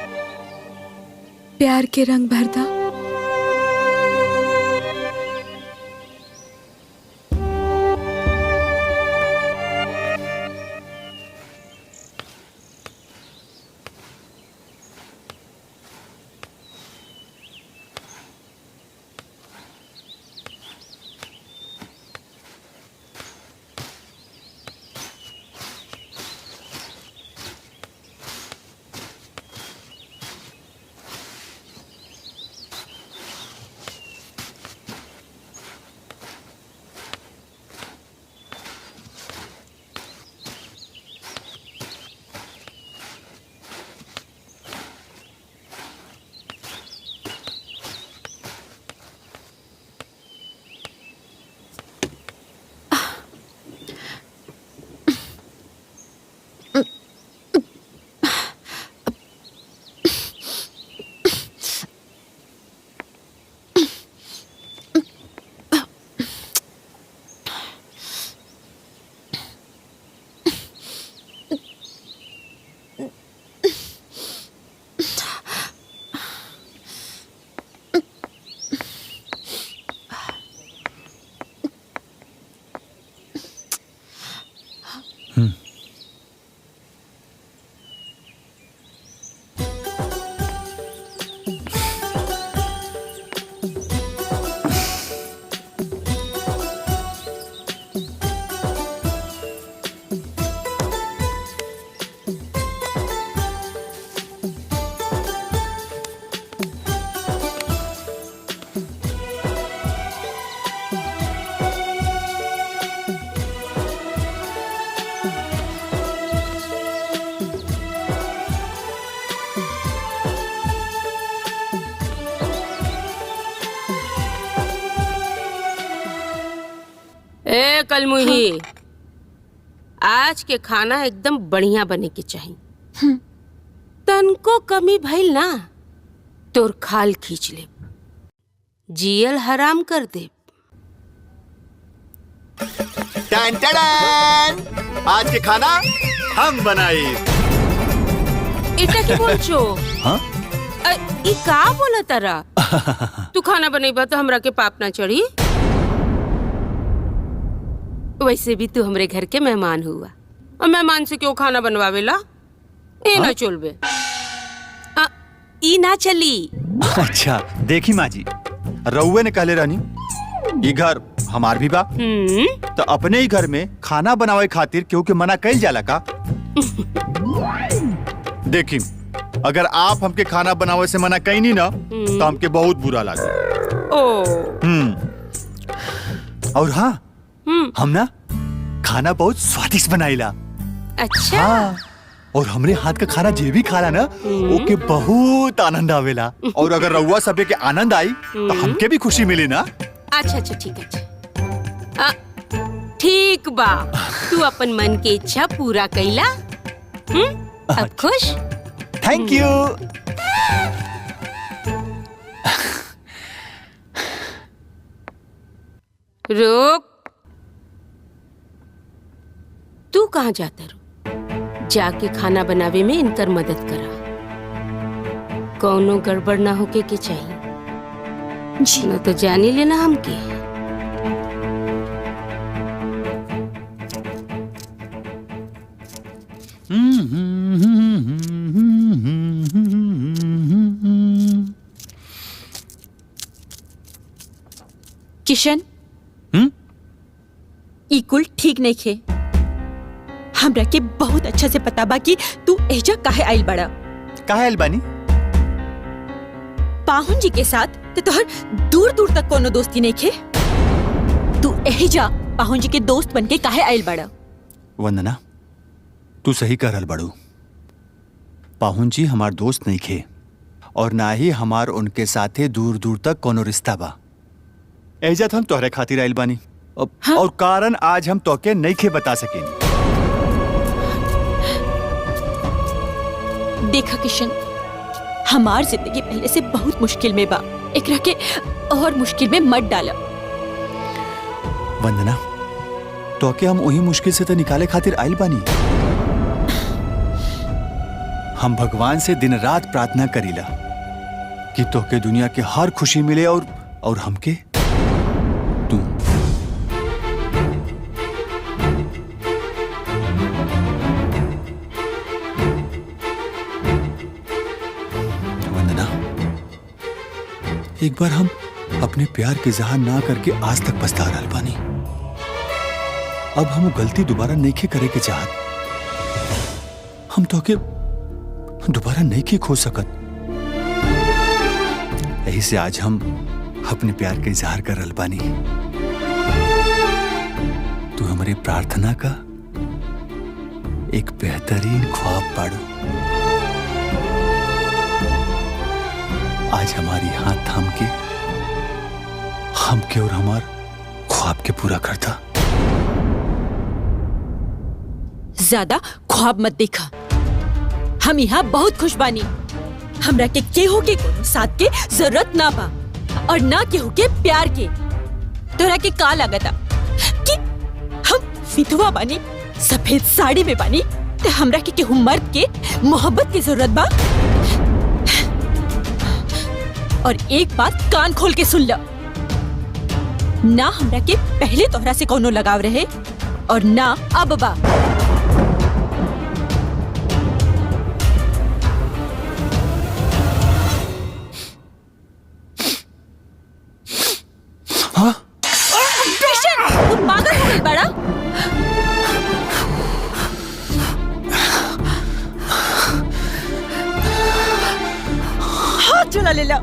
H: प्यार के रंग भर दा।
G: ए कलमुही, आज के खाना एकदम बढ़िया बने के चाहिए। तनको कमी भइल ना तोर खाल खींच ले, जियल हराम कर दे।
I: टन टन, आज के खाना हम बनाई।
G: इटा की बोल छो?
I: हाँ?
G: ई का बोला तारा? तू खाना बनेबा तो हमरा के पाप ना चढ़ी। वैसे भी तू हमरे घर के मेहमान हुआ, और मेहमान से क्यों खाना बनवावेला? ए ना चलबे, ई ना चली।
I: अच्छा देखी माँ जी, रउए ने कहले रहनी ये घर हमार भी बा, तो अपने ही घर में खाना बनावे खातिर केहू के मना कइल जाला का? देखी, अगर आप हमके खाना बनावे से मना कइनी ना तो हमके बहुत बुरा लागे। और हाँ, हम ना खाना बहुत स्वादिष्ट बनाइला।
G: अच्छा।
I: हाँ, और हमरे हाथ का खाना जे भी खाला ना ओके बहुत आनंद आवेला। और अगर रउआ सबे के आनंद आई तो हमके भी खुशी मिली ना।
G: अच्छा ठीक है, ठीक बा, तू अपन मन के इच्छा पूरा कैला। अब खुश?
I: Thank you.
G: रुक, तू कहाँ जाता रू? जाके खाना बनावे में इनकर मदद करा। कौनो गड़बड़ ना होके के चाहिए जी, न तो जानी लेना हमके।
A: किशन, ई कुल ठीक नहीं खे। हमरा के बहुत अच्छा से पता बा कि तू एजा काहे आइल बड़ा।
I: काहे आइल बानी?
A: पाहुन जी के साथ तो तोहर दूर दूर तक कोनो दोस्ती नहीं खे। तू एजा पाहुन जी के दोस्त बन के काहे आइल बड़ा?
I: वंदना, तू सही कह रहल बड़ू। पाहुन जी हमार दोस्त नहीं खे, और ना ही हमार उनके साथे दूर दूर तक कोनो रिश्ता बा। एजा हम तोहरे खातिर आइल बानी।
A: हाँ?
I: और कारण आज हम तोके नहीं खे बता सकेनी।
A: देखा किशन, हमार जिंदगी पहले से बहुत मुश्किल में बा, एकरा के और मुश्किल में मत डाला।
I: वंदना, तोके हम वही मुश्किल से तो निकाले खातिर आइल बानी। हम भगवान से दिन रात प्रार्थना करीला कि तोके दुनिया के हर खुशी मिले, और हमके तू। वंदना, एक बार हम अपने प्यार के इजहार ना करके आज तक पछता रहल बानी। अब हम गलती दोबारा नहीं करे के चाहत। हम तोके दोबारा नहीं के खो सकत। यही से आज हम अपने प्यार का इजहार कर रहल बानी। तू हमारे प्रार्थना का एक बेहतरीन ख्वाब पाड़ो। आज हमारी हाथ थाम के हमके और हमार ख्वाब के पूरा करता।
A: ज्यादा ख्वाब मत देखा। हम यहाँ बहुत खुश बानी। हमरा के केहू के कोनो साथ के जरूरत ना बा, और ना केहू के प्यार के। तोरा के का लागता कि हम विधवा बानी, सफेद साड़ी में बानी, ते हमरा के केहू मर्द के मोहब्बत की जरूरत बा? और एक बात कान खोल के सुन लो, ना हमरा के पहले तोहरा से कोनो लगाव रहे, और ना अब बा।
I: हाँ?
A: तू पागल हो गई बड़ा? हाथ चला ले ला।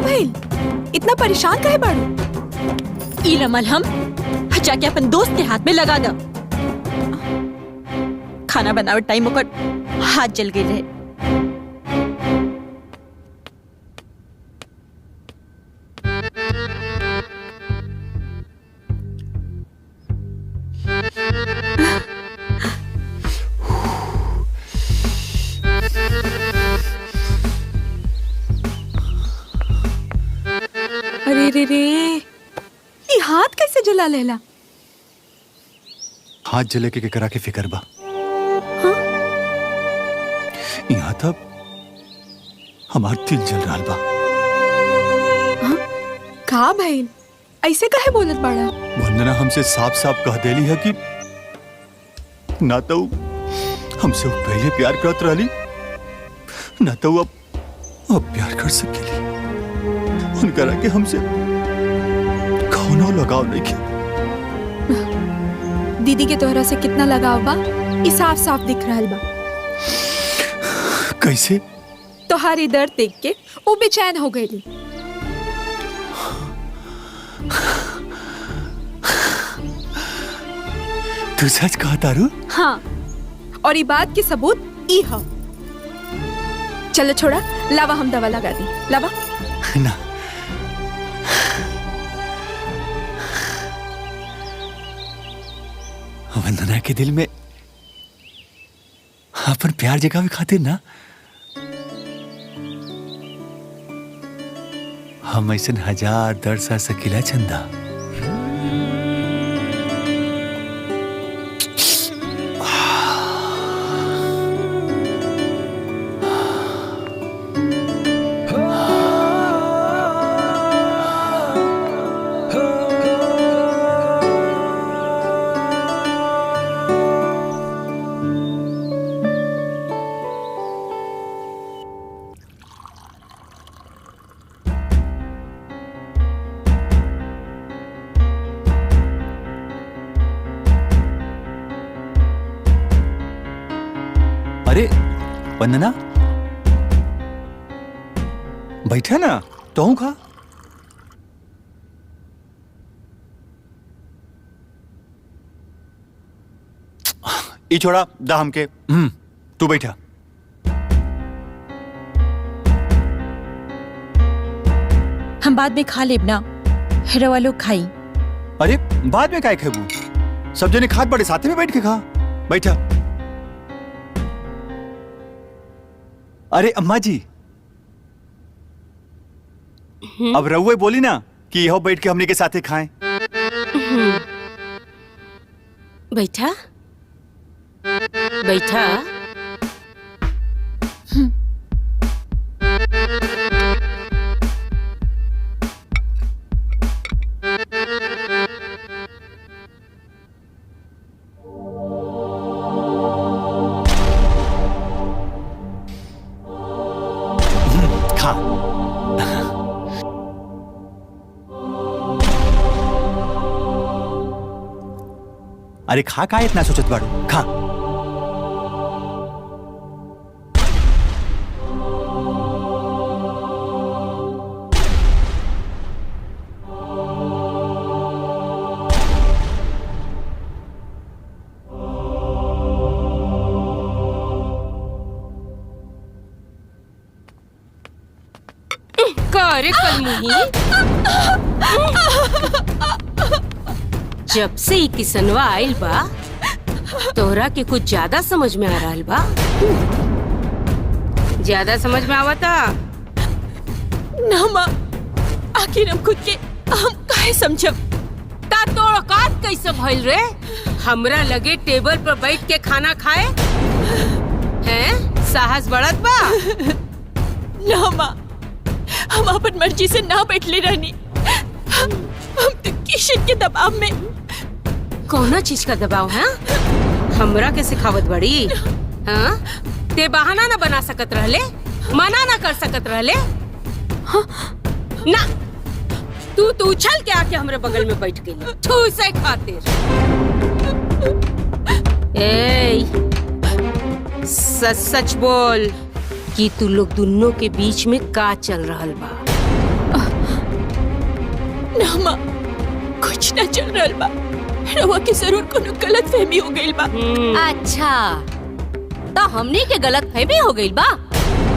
H: भइल? इतना परेशान काहे बाड़ू?
C: ई रमल हम जाके अपन दोस्त के हाथ में लगा द। खाना बनावट टाइम ओकर हाथ जल गई रहे।
H: अरे रे रे, ये हाथ कैसे जला लेला?
I: हाथ जले के करा के फिकर बा। यहाँ तब हमार दिल जल रहा बा।
H: का भइल? ऐसे काहे बोलत बाड़ा?
I: वंदना हमसे साफ साफ कह देली है कि ना तो हमसे वो पहले प्यार करत रहली, ना तो अब प्यार कर सकेली। उनकरा के हमसे कौनो लगाव नहीं किया।
H: दीदी के तोहरा से कितना लगाव बा ई साफ साफ दिख रहल बा।
I: कैसे?
H: तोहारी दर्द देख के वो बेचैन हो गई।
I: तू सच कहा तारू?
H: हाँ, और ये बात की सबूत ई है। चलो छोड़ा, लावा हम दवा लगा दी। लावा
I: ना, वंदना के दिल में अपन प्यार जगावे खातिर ना हम ऐसे हजार दर्द सह सकीला चंदा। अरे वंदना, बैठा ना तो हूं खा। ई छोड़ा दा हमके। तू बैठा।
C: हम बाद में खा लेब ना, रवा लोग खाई।
I: अरे बाद में काय खेबू? सब जने खात बड़े साथे में बैठ के खा। बैठा। अरे अम्मा जी, अब रहुए बोली ना कि यहो बैठ के हमने के साथे खाएं।
G: बैठा बैठा।
I: खा। अरे खा, का इतना सोचत बाड़ू? खा।
G: करे कलमुही, जब से ही किसनवा आइल बा तोहरा के कुछ ज्यादा समझ में आ रहा बा। ज्यादा समझ में आवता
C: ना माँ, आखिर हम खुद के हम काहे समझब?
G: ता तोड़ औकात कैसे भइल रे? हमरा लगे टेबल पर बैठ के खाना खाए हैं? साहस बढ़त बा?
C: ना माँ, हम अपन मर्जी से ना बैठले रहनी। हम तो किशन के दबाव में।
G: कौना चीज का दबाव है? हमरा के सिखावत बड़ी? हाँ? ते बहाना ना बना सकत रहले, मना ना कर सकत रहले। ना, तू उछल के आके हमरे बगल में बैठ गई ठूसे खातिर। ए, सच सच बोल कि तू लोग दोनों के बीच में का चल रहल बा?
H: ना माँ, कुछ ना चल रहल बा। रवा के जरूर कोनो गलत फहमी हो गई बा।
G: अच्छा, तो हमनी के गलत फहमी हो गई बा।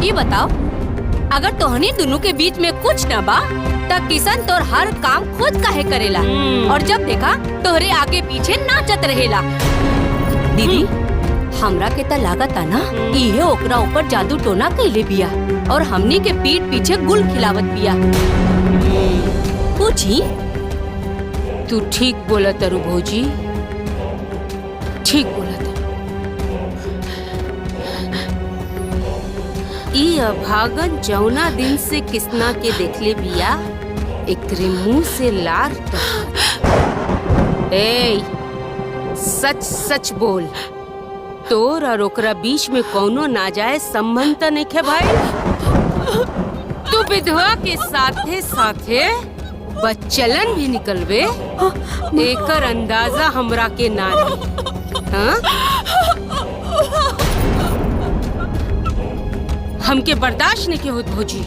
G: ये बताओ, अगर तोहनी दोनों के बीच में कुछ ना बा तो किशन तोर हर काम खुद काहे करेला और जब देखा तोहरे आगे पीछे नाचत रहेला। दीदी, हमरा के त लागत ना इहे ओकरा ऊपर जादू टोना कैले बिया और हमनी के पीठ पीछे गुल खिलावत बिया। पूछी? तू ठीक बोला तरु भौजी, ठीक बोला। ई अभागन जौना दिन से किसना के देखले बिया, एकरे मुंह से लार टपक। ए, सच सच बोल, तोर और ओकरा बीच में कौनो नाजायज संबंध त नइखे भाई? तू विधवा के साथे साथे बच्चलन भी निकलबे, एकर अंदाजा हमरा के ना रही। हाँ? हमके बर्दाश्त नहीं के होत भौजी।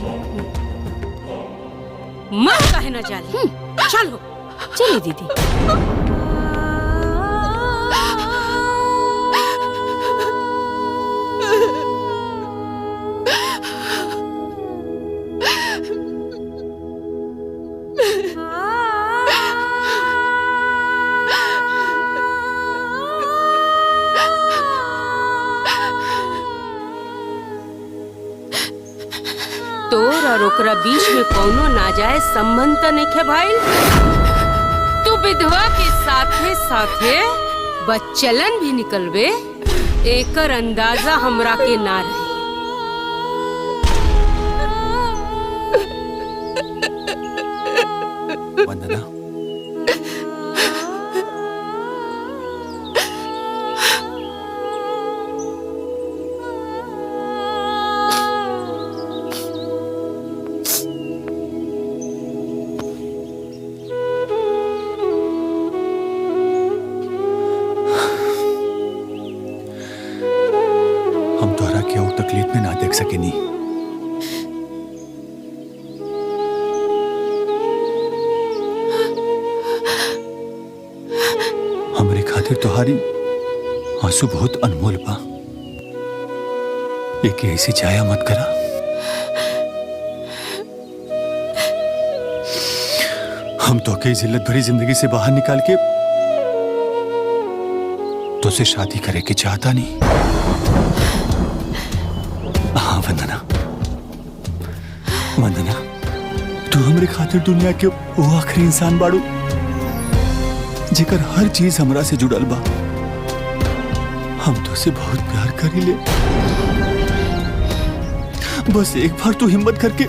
G: मत काहे ना जाले। चलो चली दीदी। तोर और ओकरा बीच में कौनो नाजायज संबंध त नइखे भाई? तू विधवा के साथे साथे बच्चलन भी निकलबे, एकर अंदाजा हमरा के ना रही।
I: वंदना, हम तोहरा के ऊ तकलीफ में ना देख सकेनी। हमरे खातिर तोहारी आंसू बहुत अनमोल बा। एके ऐसे जाया मत करा। हम तो के जिल्लत भरी जिंदगी से बाहर निकाल के तो से शादी करे के चाहता नहीं। हाँ वंदना, वंदना, तू हमरे खातिर दुनिया के वो आखिरी इंसान बाड़ू जेकर हर चीज हमरा से जुड़ल बा। हम तो से बहुत प्यार करीले। बस एक बार तू हिम्मत करके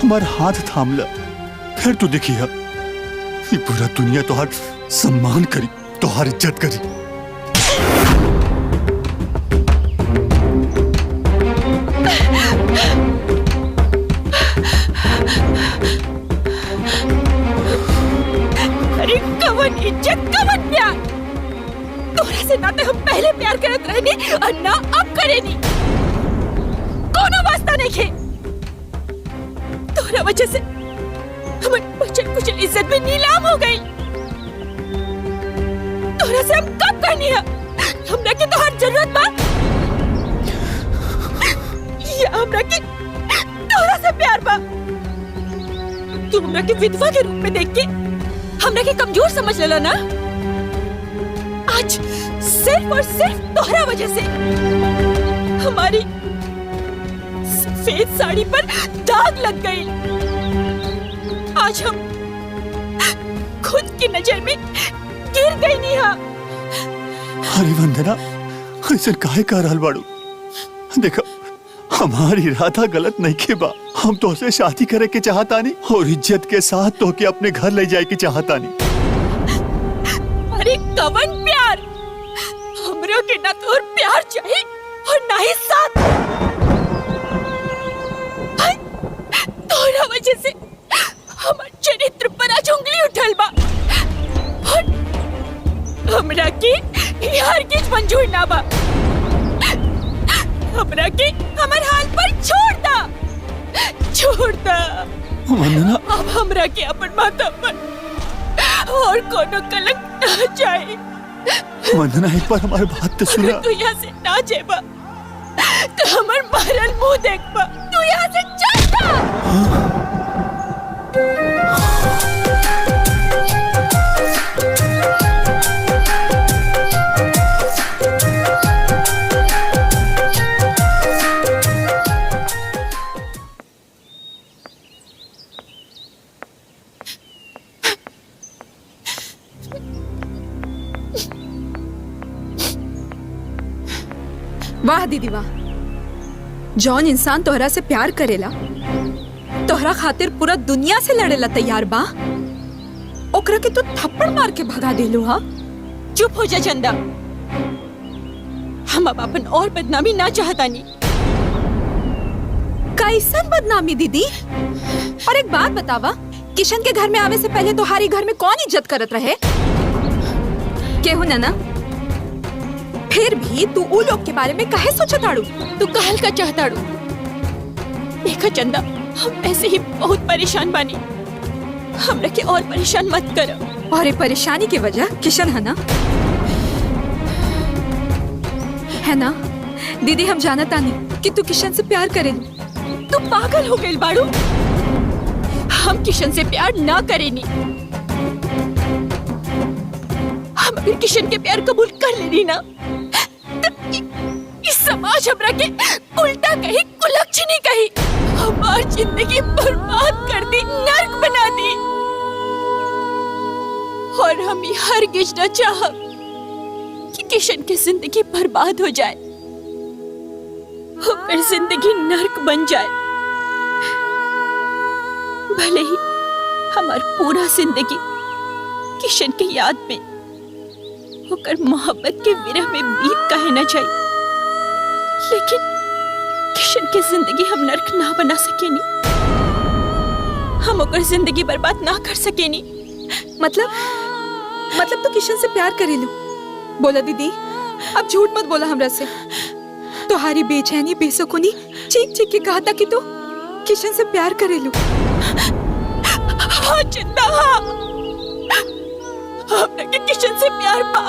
I: हमारा हाथ थाम ला, फिर तू देखिए ये पूरा दुनिया तोहार सम्मान करी, तोहार इज्जत करी।
H: अरे कवन इज्जत, कवन प्यार। तोरा से ना तो हम पहले प्यार करत रहनी और ना अब करेनी। कोनो वास्ता नहीं खे। तोरा वजह से हमारी बचन कुछ इज्जत में नीलाम हो गई। तोरा से हम कब कहनी है हमरा के तोहार जरूरत बा, या हमरा के तोरा से प्यार बा? तू हमरा के विधवा के रूप में देख के हमरा के कमजोर समझ लेला ना। आज सिर्फ और सिर्फ तोहरा वजह से हमारी सफेद साड़ी पर दाग लग गई। आज हम खुद की नजर में गिर गई निहा।
I: अरे वंदना, ऐसा काहे कह रहल बाड़ू? देखा, हमारी इरादा गलत नहीं के बा। हम तो से शादी करे के चाहतानी और इज्जत के साथ तो के अपने घर ले जाए के चाहतानी।
H: अरे कवन प्यार, हमरा के ना तो प्यार चाहिए और ना ही साथ। तोरा वजह से हमार चरित्र पर आज उंगली उठल बा और हमरा के यार के मंजूर ना बा। हमरा के हमार हाल पर छोड़ दा, छोड़ दा।
I: वंदना,
H: अब हमरा के अपन माता पर और कोनो कलंक ना जाए।
I: वंदना एक बार हमारी बात तो सुना।
H: तू यहाँ से ना जेबा तो हमर मरल मुंह देखबा। तू यहाँ से चल जा। वाह दीदी वाह, जौन इंसान तोहरा से प्यार करेला तोहरा खातिर पूरा दुनिया से लड़ेला तैयार बा, ओकरा के तू थप्पड़ मार के भगा देलू। हा, चुप हो जा चंदा, हम अब अपन और बदनामी ना चाहतानी। कैसन बदनामी दीदी? और एक बात बतावा, किशन के घर में आवे से पहले तुम्हारी घर में कौन इज्जत करत रहे? केहू ना? फिर भी तू उ लोग के बारे में काहे सोचताड़ू? तू कहल का चाहताड़ू? देखा चंदा, हम ऐसे ही बहुत परेशान बानी, हमरा के और परेशान मत करो। और ये परेशानी की वजह किशन है ना? है ना दीदी, हम जानता नहीं कि तू किशन से प्यार करेली। तू पागल हो गई बाड़ू, हम किशन से प्यार ना करेनी। हम अगर किशन के प्यार कबूल कर लेनी ना, इस समाज हमरा के उल्टा कही, कुलक्षणी कही, हमारी जिंदगी बर्बाद कर दी, नर्क बना दी। और हम हरगिज न चाहब कि किशन की जिंदगी बर्बाद हो जाए, होकर जिंदगी नर्क बन जाए। भले ही हमार पूरा जिंदगी किशन की याद में होकर मोहब्बत के विरह में बीत कहे न चाहिए, लेकिन किशन की जिंदगी हम नर्क ना बना सकेनी, हम होकर जिंदगी बर्बाद ना कर सकेनी। मतलब तो किशन से प्यार करेलू? बोला दीदी, अब झूठ मत बोला हमरा से। तुम्हारी बेचैनी बेसुकुनी चीख चीख के कहा था कि तू किशन से प्यार करेलू। हाँ चिंता, हाँ, हमरा के किशन से प्यार पा,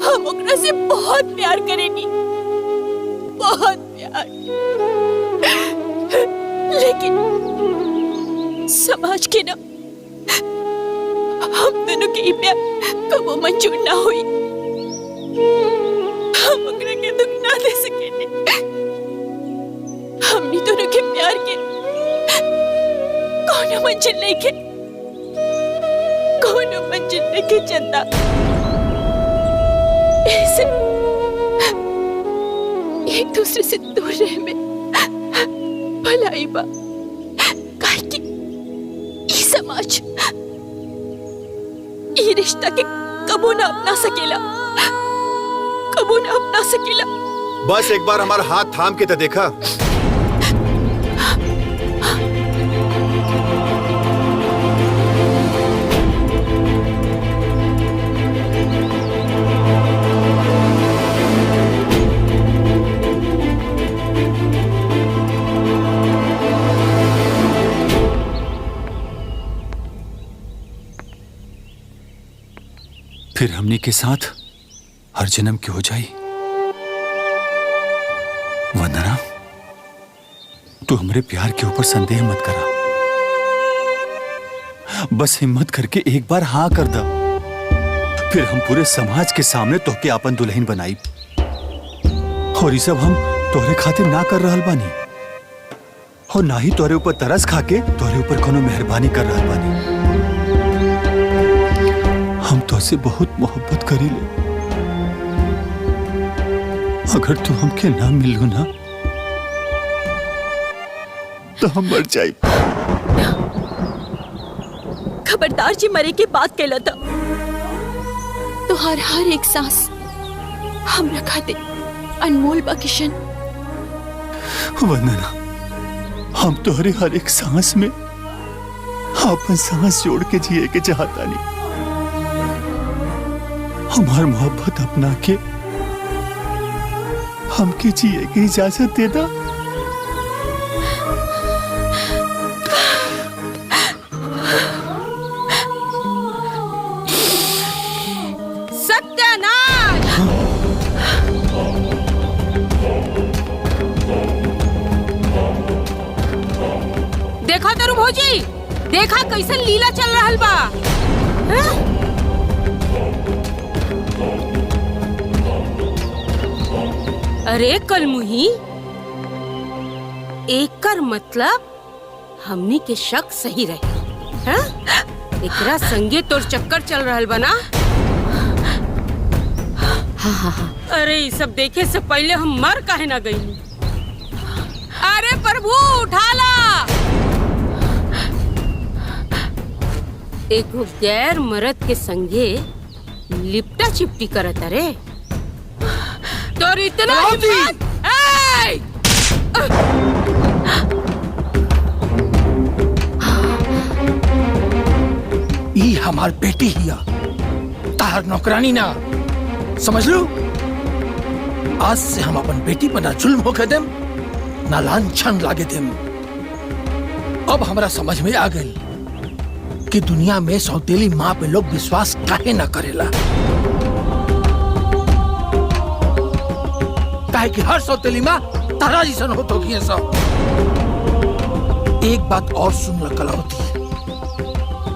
H: हम ओकरा से बहुत प्यार करेनी, बहुत प्यार। लेकिन समाज के ना, हम दोनों के प्यार कबो मंजूर ना हुई, हम ओकरा के दुख ना दे सकेनी। हमनी दोनों के प्यार के कोनो मंजिल लेके, कोनो मंजिल लेके चंदा, ऐसे एक दूसरे से दूर रहे में भलाई बा, काहे कि ई समाज ई रिश्ता के कबो ना अपना सकेला, कबो ना अपना सकेला।
I: बस एक बार हमारा हाथ थाम के तो देखा। फिर हमने के साथ हर जन्म की हो जाई। वंदना, तू हमरे प्यार के ऊपर संदेह मत करा, बस हिम्मत करके एक बार हाँ कर दा, फिर हम पूरे समाज के सामने तोहके आपन दुल्हन बनाई। और ये सब हम तोहरे खातिर ना कर रहल बानी, और ना ही तोहरे ऊपर तरस खाके तोहरे ऊपर कोनो मेहरबानी कर रहल बानी। हम तुझसे बहुत मोहब्बत करीले, अगर तू हमके ना मिलू ना तो हम मर जाए।
H: खबरदार जी, मरे के बात कहला था। तुहार हर एक सांस हम रखा दे अनमोल बा किशन।
I: वंदना, हम तोहरे हर एक सांस में अपन सांस जोड़ के जिए के चाहता नहीं। हमार मोहब्बत अपना के हमके जिए की इजाजत देना।
G: बाबूजी देखा कैसन लीला चल रहल बा। हाँ? अरे कलमुही, एकर मतलब हमनी के शक सही रहे। हाँ? एकरा संगे तोर चक्कर चल रहल बना। हाँ। अरे ये सब देखे से पहले हम मर काहे ना गई। अरे प्रभु उठाला। एगो गैर मर्द के संगे लिपटा चिपटी करत अरे तोर इतना हिम्मत।
J: ई हमार बेटी हिया, तार नौकरानी ना, समझ लो। आज से हम अपन बेटी पर ना जुल्म होके देम ना लांछन लागे देम। अब हमरा समझ में आ गई कि दुनिया में सौतेली माँ पे लोग विश्वास काहे ना करेला। काहे कि हर सौतेली माँ तारा जैसन होत होगी सब। एक बात और सुन ल कलावती,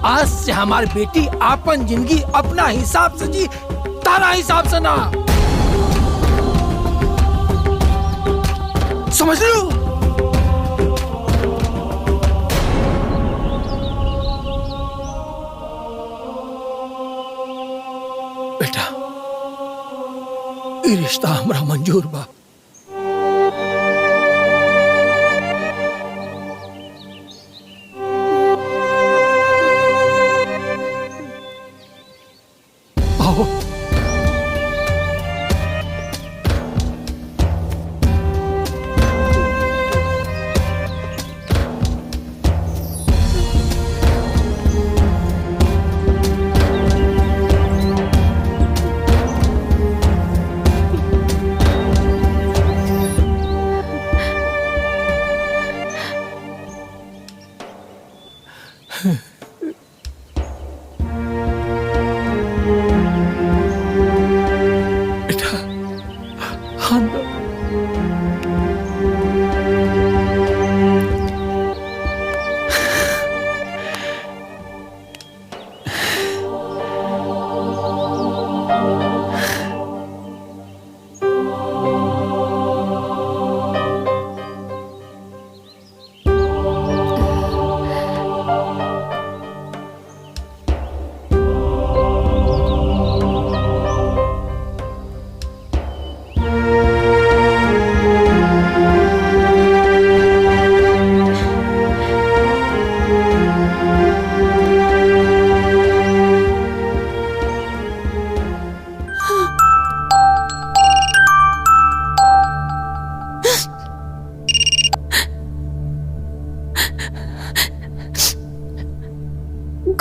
J: आज से हमारी बेटी आपन जिंदगी अपना हिसाब से जी, तारा हिसाब से ना, समझ लो। बेटा ये रिश्ता हमरा मंजूर बा। आओ बेटा हाँ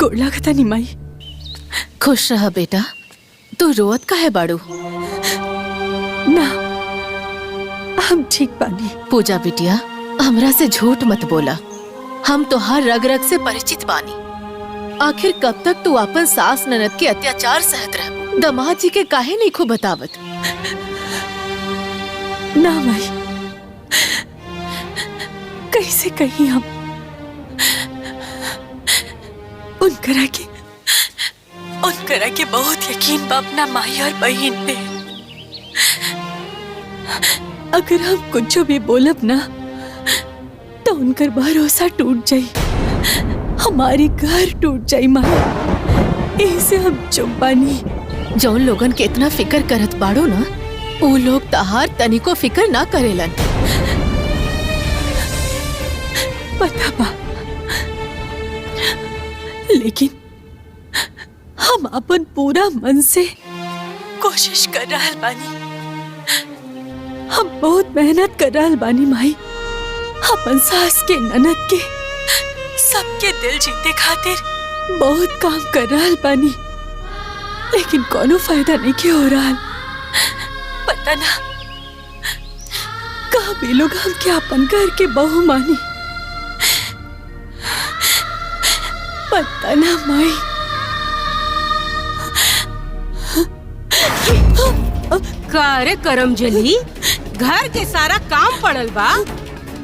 A: गोड़ लागता नी माई।
K: खुश रह बेटा, तू रोवत काहे बाड़ू?
A: ना हम ठीक बानी।
K: पूजा बिटिया, हमरा से झूठ मत बोला, हम तो हर रग रग से परिचित बानी। आखिर कब तक तू अपन सास ननद के अत्याचार सहत रह? दमाद जी के काहे नहीं खूब बतावत?
A: ना माई, कैसे कहीं हम उनकरा के बहुत यकीन बा अपना माई और बहन पे। अगर हम कुछ भी बोलब ना तो उनकर भरोसा टूट जाई, हमारी घर टूट जाई माई। ऐसे हम चुप बानी।
K: जौन लोगन के इतना फिकर करत बाड़ो ना, वो लोग तहार तनिको फिकर ना करेलन।
A: पता बा, लेकिन हम अपन पूरा मन से कोशिश कर रहल बानी। हम बहुत मेहनत कर रहल बानी माई, अपन सास के ननद के सबके दिल जीते खातिर बहुत काम कर रहल बानी, लेकिन कोनो फायदा नहीं के हो रहा। पता ना कहाँ भी लोग हमके अपन घर के बहू मानी। पता ना माई।
G: का रे करम जली, घर के सारा काम पड़ल बा,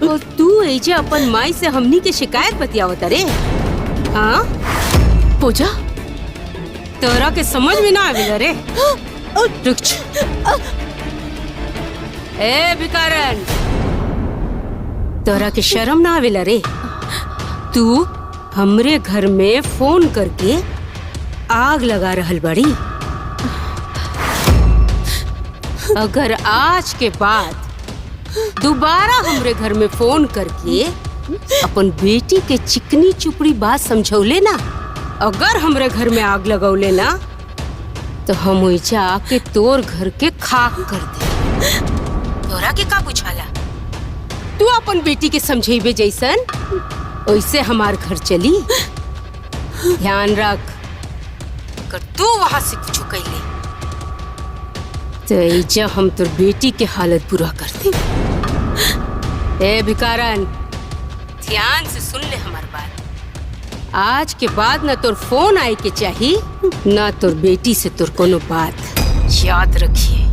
G: और तू एजे अपन माई से हमनी के शिकायत बतियावत रे? हाँ
K: पूजा,
G: तोरा के समझ में ना आवेला रे? रुक जा। ए भिकारन, तोरा के शर्म ना आवेला रे? तू हमरे घर में फोन करके आग लगा रहल बड़ी। अगर आज के बाद दोबारा हमरे घर में फोन करके अपन बेटी के चिकनी चुपड़ी बात समझौले ना, अगर हमरे घर में आग लगौले ना, तो हम ओइजा आके तोर घर के खाक कर दे। तोरा के का बुझाला? तू अपन बेटी के समझेबे जैसन ओइसे हमार घर चली। ध्यान रख, अगर तू वहां से कुछ कैले तो एजा हम तोर बेटी के हालत बुरा कर दे। ए भिकारन, ध्यान से सुन ले हमार बात। आज के बाद ना तोर फोन आए के चाहिए, ना तोर बेटी से तोर कोनो बात। याद रखिए।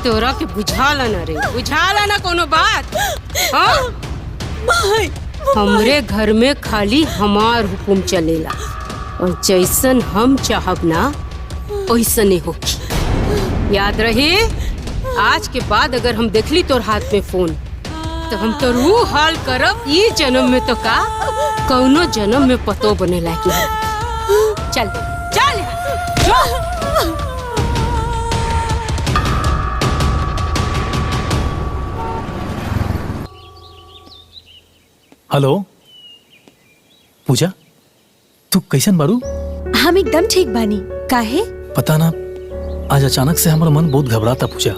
G: तोरा के बुझाला ना रे, बुझाला ना कोनो बात? हाँ? हमरे घर में खाली हमार हुकुम चलेला, और जैसन हम चाहब ना वैसने होगी। याद रहे, आज के बाद अगर हम देखली तोर हाथ में फोन, तो हम तो रूह हाल करब। ये जन्म में तो का, कौनो जन्म में पतो बने लायक नहीं। चल चल जो।
J: हेलो पूजा, तू कैसन बारू?
A: हम एकदम ठीक बानी। काहे?
J: पता ना, आज अचानक से हमारा मन बहुत घबराता पूजा।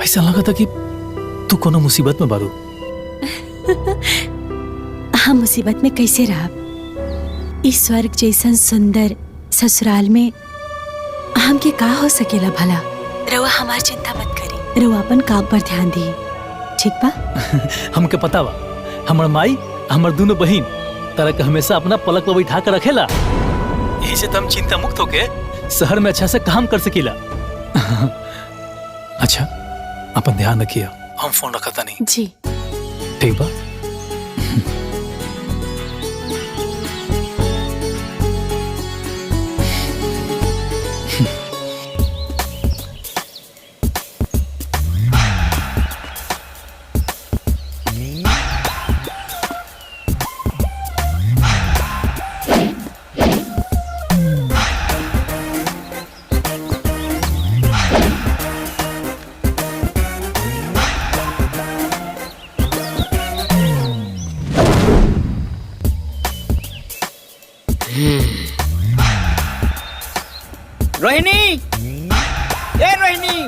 J: ऐसा लगा था कि तू कोनो मुसीबत में बारू।
A: हम मुसीबत में कैसे रहब? इस स्वर्ग जैसन सुंदर ससुराल में हमके का हो सकेला भला? रउआ हमार चिंता मत करी, रउआ अपन काम पर ध्यान दी, ठीक बा?
J: हमके पता बा, हमर माई हमर दोनों बहन तरह के हमेशा अपना पलक पर बैठा कर रखेला। यही से तुम चिंता मुक्त होके शहर में अच्छा से काम कर सकीला। अच्छा, अपन ध्यान रखिए। हम फोन रखता नहीं।
A: जी
J: ठीक बा।
L: रोहिणी, ए रोहिणी,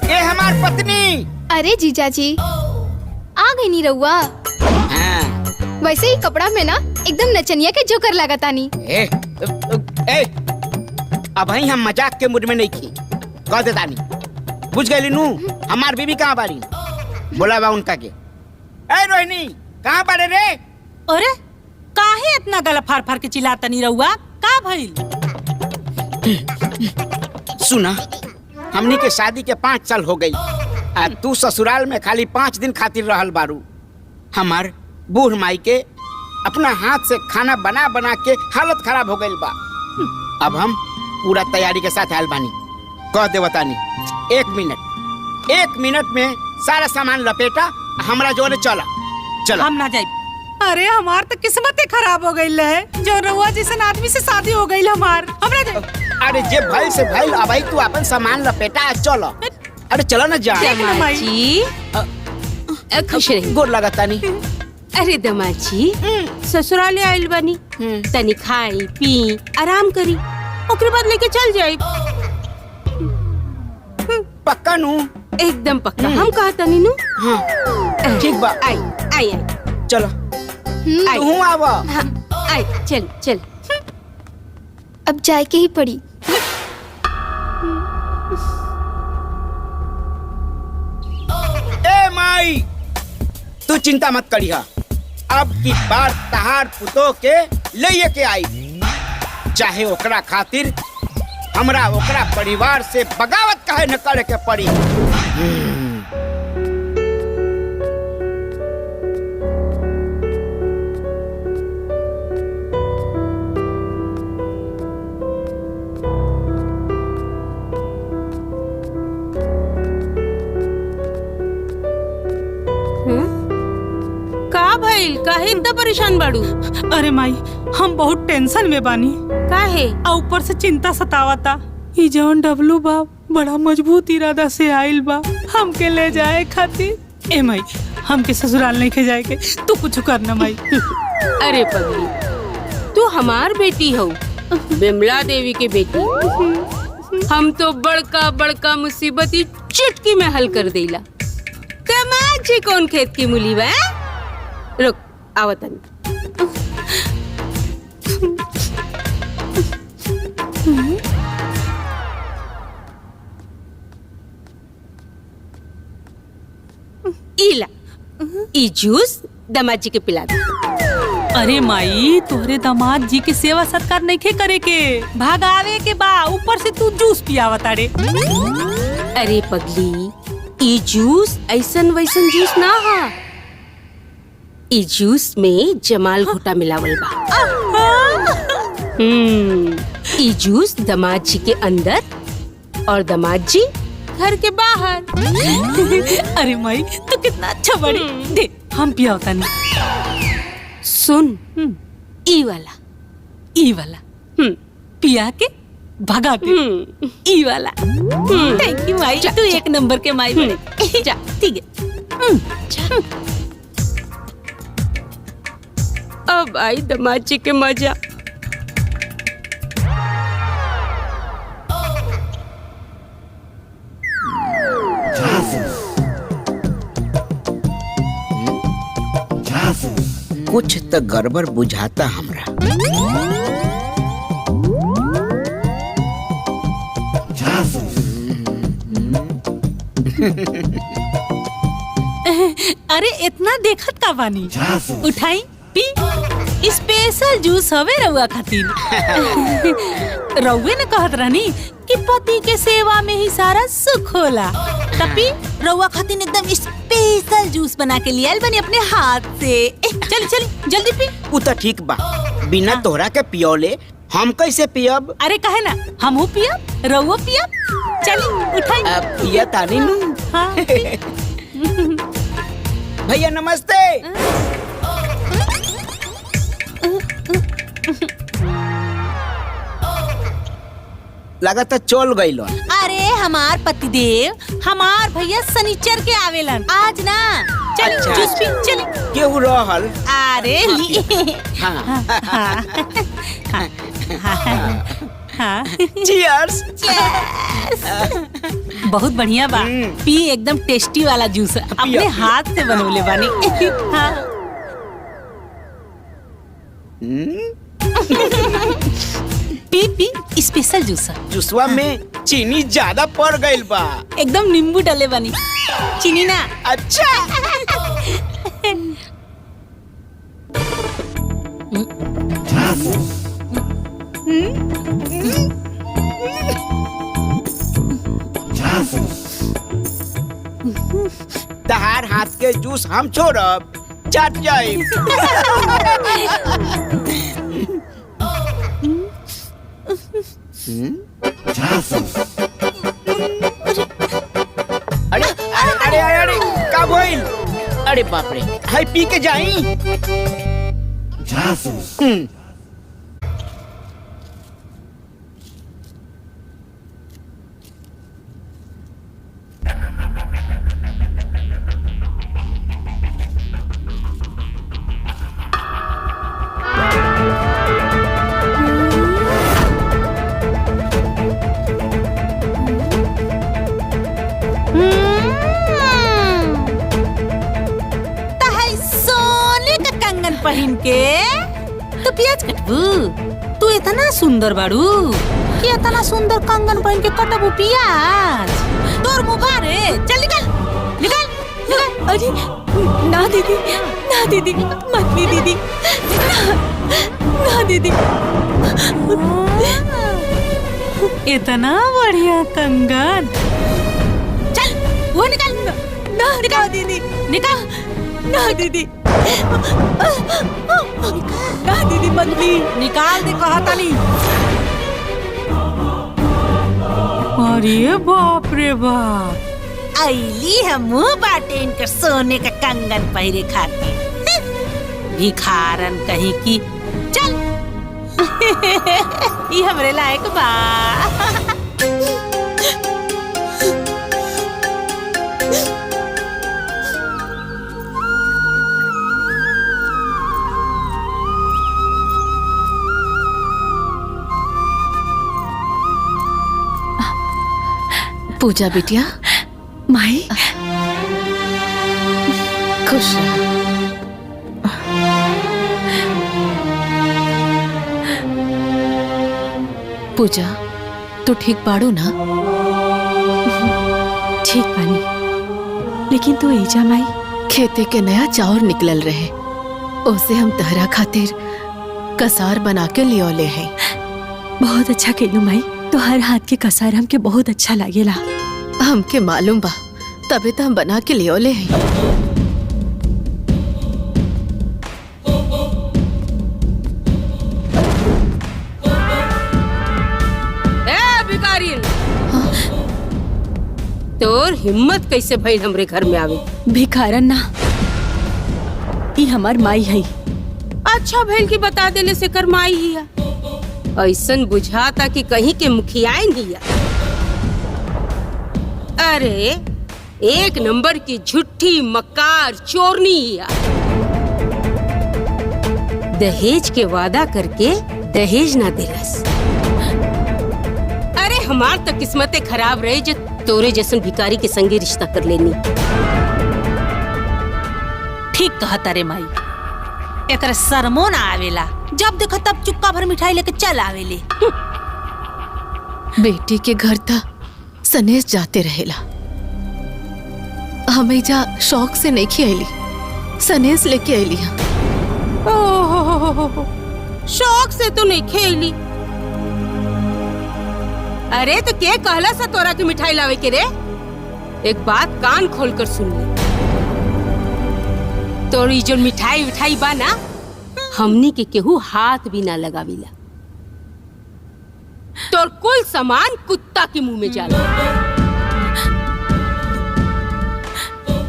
L: ये हमार पत्नी।
M: अरे जीजा जी, आ गई नी रउआ।
L: हाँ।
M: वैसे ही कपड़ा में ना एकदम नचनिया के जोकर लगातानी।
L: अब ही हम मजाक के मूड में नहीं की, कह देता नहीं। बुझ गई नू, हमार बीबी कहाँ बारी? बोला बा उनका के। ए रोहिणी, कहाँ बारे रे?
C: अरे काहे इतना गला फाड़ फाड़ के चिल्लाता नहीं रहुआ? का भइल?
L: सुना, हमनी के शादी के 5 साल हो गई, तू ससुराल में खाली 5 दिन खातिर रहल बारू। हमार बूढ़ माई के अपना हाथ से खाना बना बना के हालत खराब हो गई बा। अब हम पूरा तैयारी के साथ आयल बानी। कह दे बतानी, 1 मिनट में सारा सामान लपेटा, हमरा जोरे चला चला।
C: हम ना जाए। अरे हमार तो किस्मत खराब हो गई है, जो रउआ जैसन आदमी से शादी हो गई हमार। हमरा जाए।
L: अरे जे भइल से भइल, अब तू अपन सामान लपेटा चलो। अरे चलो ना जा।
G: दमाजी, खुश रही।
L: गोर लगता नहीं।
G: अरे दमाजी, ससुराले आइल बानी, तनी खाई पी आराम करी, ओकरे बाद लेके चल जाए।
L: पक्का नू?
G: एकदम पक्का। हम कहा तनी नू।
L: हाँ ठीक बा।
G: आई आई आई,
L: चलो तू आवा।
G: आई, चल चल।
M: अब जाए के ही पड़ी।
L: ए माई, तू चिंता मत करिहा, अब की बार तहार पुतो के ले के आई। चाहे ओकरा खातिर हमरा ओकरा परिवार से बगावत काहे न करे के पड़ी।
G: का भइल? काहे इतना परेशान बाड़ू?
C: अरे माई, हम बहुत टेंशन में बानी।
G: काहे?
C: आ ऊपर से चिंता सतावता। ई जौन डब्लू बा बड़ा मजबूत इरादा से आइल बा हमके ले जाए खातिर। ए माई, हमके ससुराल नहीं के जाए के, तू कुछ करना माई।
G: अरे पगली, तू हमार बेटी हो, बिमला देवी के बेटी। हम तो बड़का बड़का मुसीबत चुटकी में हल कर देला। कमाची कौन खेत की मूली बा? रुक, आवतन। इला, ई जूस दामाद जी के पिला दे।
C: अरे माई, तोहरे दामाद जी के सेवा सत्कार नहीं करे के, भागावे के बा। ऊपर से तू जूस पियावता रे।
G: अरे पगली, ई जूस ऐसन वैसन जूस ना हा। ई जूस में जमाल घोटा मिलावल बा। ई जूस दामाद जी के अंदर और दामाद जी घर के बाहर।
C: अरे माई, तू कितना अच्छा बड़ी। दे, हम पियावता नहीं।
G: सुन, ई वाला
C: पिया के भगा दे। ई वाला। थैंक यू माई, तू एक नंबर के माई बने। जा, ठीक है।
G: अब आई दामाद जी के मजा।
L: कुछ तो गड़बड़ बुझाता हमरा।
C: अरे इतना देखत का बानी? उठाई पी। स्पेशल जूस हवे रउआ खातिर। रउए ने कहत रहनी कि पति के सेवा में ही सारा सुख होला। तपी रउआ खातिर एकदम स्पेशल जूस बना के लियाल बनी अपने हाथ से। चल चल जल्दी पी।
L: उ तो ठीक बा, बिना तोहरा के पियोले हम कैसे पियब?
C: अरे कहे ना, हमहू पियब, रउआ पियब। चली उठाई।
L: पिया तानी नु।
C: हाँ।
L: भैया नमस्ते। लगाता चल गइल।
C: अरे हमार पतिदेव, हमार भैया सनीचर के आवेलन आज ना। चल
L: अच्छा,
C: जूस पी। चल
L: केहू रहल?
C: अरे
L: हाँ।
C: हाँ।
L: चीयर्स।
C: बहुत बढ़िया बा। पी, एकदम टेस्टी वाला जूस अपने हाथ से बनवले बानी। हाँ। पी पी, स्पेशल जूस।
L: जूसवा में चीनी ज्यादा पड़ गइल बा।
C: एकदम नींबू डाले बानी, चीनी ना।
L: अच्छा। तहार हाथ के जूस हम छोड़ब, चट जाए। अरे अरे अरे अरे का भइल? अरे बाप रे, हाय पी के जाई।
C: पहिन के तो प्याज कटबू। तू इतना सुंदर बाड़ू कि इतना सुंदर कंगन पहन के कटबू प्याज। तोर मुबारे, चल निकल निकल निकल।
A: अरे ना दीदी, ना दीदी, मत ली दीदी।
G: ना दीदी। इतना बढ़िया कंगन। चल वो निकाल। ना निकाल दीदी, निकाल। ना दीदी, ना दीदी मंदी, निकाल दे कहा ताली। अरे बाप रे बाप,
K: आईली हम बाटे इनकर सोने का कंगन पहिरे खातिर। भिखारन कहीं की। चल ये हमरे लायक बा। पूजा बिटिया।
A: माई
K: खुश रह। पूजा तू ठीक बाड़ू ना?
A: ठीक बानी, लेकिन तू एजा माई।
K: खेते के नया चाउर निकलल रहे, उसे हम तहरा खातिर कसार बना के लियोले हैं।
A: बहुत अच्छा केलू माई, तो हर हाथ के कसार हमके बहुत अच्छा लागेला।
K: हमके मालूम बा, तबे तो हम बना के लियोले हैं।
G: तोर हिम्मत कैसे भइल हमरे घर में आवे?
A: भिखारन ना, ई हमार माई है।
G: अच्छा भइल की बता देले से कर माई हिया। ऐसन बुझाता कि कहीं के मुखियाइन हिया। अरे एक नंबर की झूठी मक्कार चोरनी हिया। दहेज के वादा करके दहेज ना दिलस। अरे हमार तो किस्मतें खराब रहे जो तोरे जैसन भिखारी के संगे रिश्ता कर लेनी।
K: ठीक कहा तारे माई, एकरा शर्मो ना आवेला। जब देखो तब चुक्का भर मिठाई लेके चल आवेले। बेटी के घर था सनेस जाते रहेला। हमें जा शौक से नहीं खियाली, सनेस लेके आईली।
G: ओहो, शौक से तो नहीं खेली। अरे तो के कहला सा तोरा के मिठाई लावे के रे? एक बात कान खोल कर सुन ले। तोरी जो मिठाई बा ना, हमनी के केहू हाथ भी ना लगाविला। तोर कुल सामान कुत्ता के मुंह में जाला।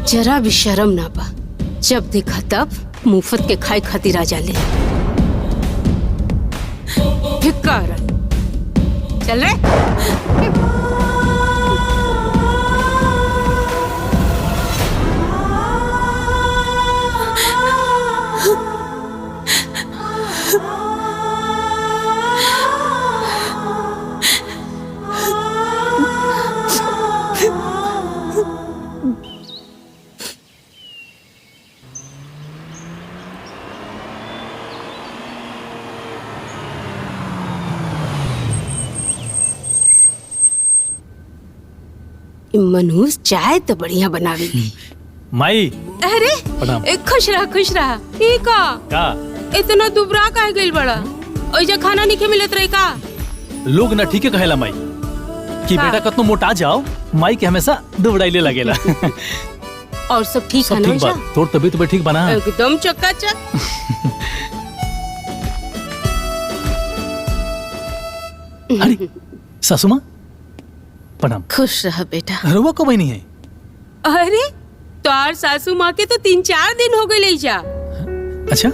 G: जरा भी शर्म ना बा, जब देखा तब मुफ्त के खाए खातिर आ जाले। भिखारन, चल रे। मनहूस चाय तो बढ़िया बनावेगी।
N: माई
G: अरे
N: प्रणाम।
G: खुश रहा। ठीक
N: का
G: इतना दुबरा काहे गइल बड़ा? ओइजा खाना नहीं मिलत रही का?
N: लोग ना ठीक है कहेला माई कि
G: का?
N: बेटा कतनो मोटा जाओ, माई के हमेशा दुबड़ाइले लगेला।
G: और सब ठीक है
N: सब
G: ना?
N: ठीक बा, तोर तबीयत भी ठीक बना।
G: एकदम चकाचक।
N: अरे सासू माँ प्रणाम।
K: खुश रह बेटा।
N: रउआ कब नहीं है?
G: अरे तार सासू माँ के तो 3-4 दिन हो गए जा।
N: अच्छा,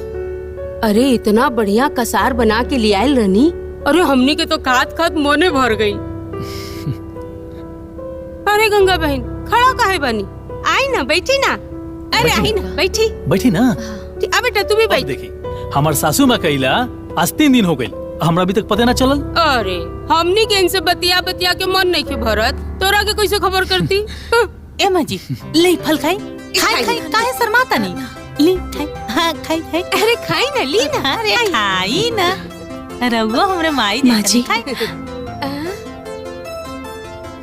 G: अरे इतना बढ़िया कसार बना के ले आयल रहनी। अरे हमनी के तो खात मोने भर गई। अरे गंगा बहन खड़ा काहे बनी? आई ना, बैठी ना। अरे आई ना,
N: बैठी ना।
G: अब बेटा तू भी बैठ।
N: देखी हमार सासू माँ कहिला आज 3 दिन हो गई, हमरा अभी तक पता ना चलल।
G: अरे हमनी के इनसे बतिया के मन नहीं के भरत, तोरा के कैसे खबर करती?
K: ए माँ जी ले फल खाई काहे शर्माता नहीं? ली खाई। हाँ खाई।
G: अरे खाई ना, ली ना।
K: अरे खाई ना, रउआ हमरे माई
A: माँ जी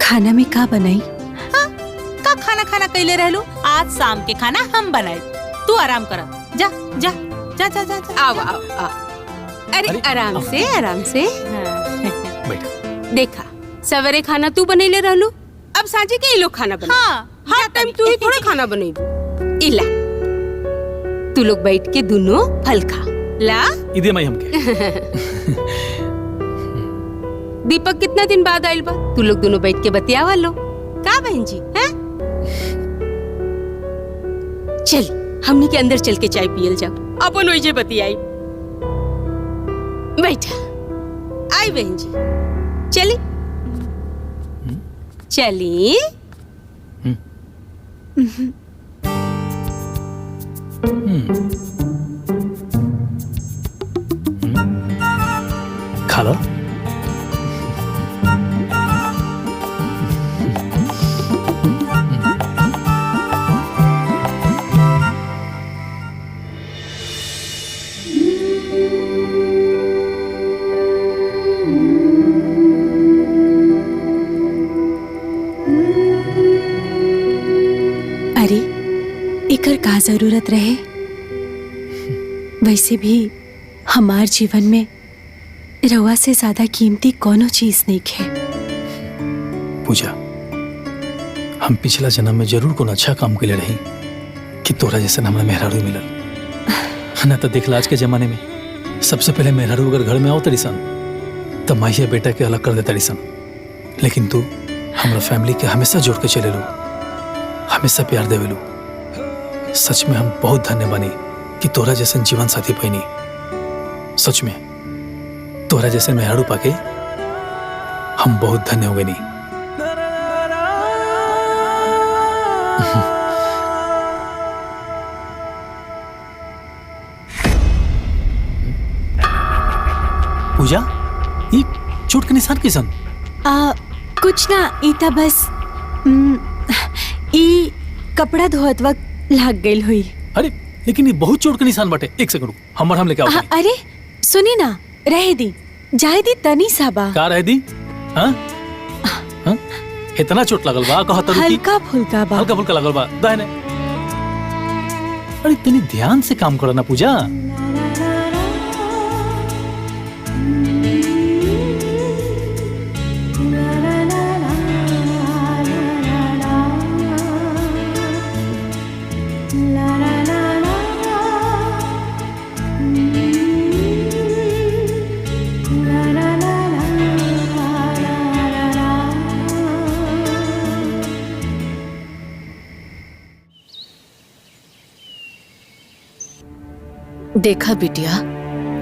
A: खाना में का बनाई?
K: का खाना कैले रहलू? आज शाम के खाना हम बनाए, तू आराम कर। जा जा जा जा जा, जा।
G: आओ। अरे आराम से आराम से।
N: बैठा।
G: देखा सवेरे खाना तू बनैले रहलू, अब साँझे के लोग खाना बना। हाँ, हर टाइम तू ही थोड़ा खाना बनेबू। इला तू लोग बैठ के दोनों फल खा ला।
N: इदे माई हमके।
G: दीपक कितना दिन बाद आइल बा, तू लोग दोनों बैठ के बतियावा लो का बहन जी? हैं? चल हमने के अंदर चल के चाय पियल जाओ, अपन ओइजे बतियाई। बैठा आई बहन जी, चली चली।
N: खा लो।
A: अरे एकर का जरूरत रहे? वैसे भी हमार जीवन में रवा से ज्यादा कीमती कोनो चीज नहीं है।
N: पूजा, हम पिछला जन्म में जरूर कोनो अच्छा काम के लिए रही कि तोरा जैसे हमरा मेहरारू मिलल। ना तो देखला आज के जमाने में सबसे पहले मेहरारू अगर घर में आओ तरी सन तब माहिया बेटा के अलग कर दे तरी सन, लेकिन तू हमरा फैमिली के हमेशा जोड़ के चले लो, हमेशा प्यार देवेलू। सच में हम बहुत धन्य बनी कि तोरा जैसे जीवन साथी पैनी। सच में तोरा जैसे मेहरारू पाके हम बहुत धन्य हो गए। नहीं पूजा, ये चोट के निशान किसन?
A: कुछ ना, इता बस ई कपड़ा धोत वक्त लाग गई हुई।
N: अरे लेकिन ये बहुत चोट के निशान बाटे। एक सेकंड रुक, हम लेके आओ।
A: अरे सुनी ना, रह दी जाए दी तनी साबा
N: का रह दी? हाँ हाँ इतना चोट लगल बा? कहा तरू की
A: हल्का फुल्का बा,
N: हल्का फुल्का लगल बा दाहिने। अरे तनी ध्यान से काम करो ना पूजा।
K: देखा बिटिया,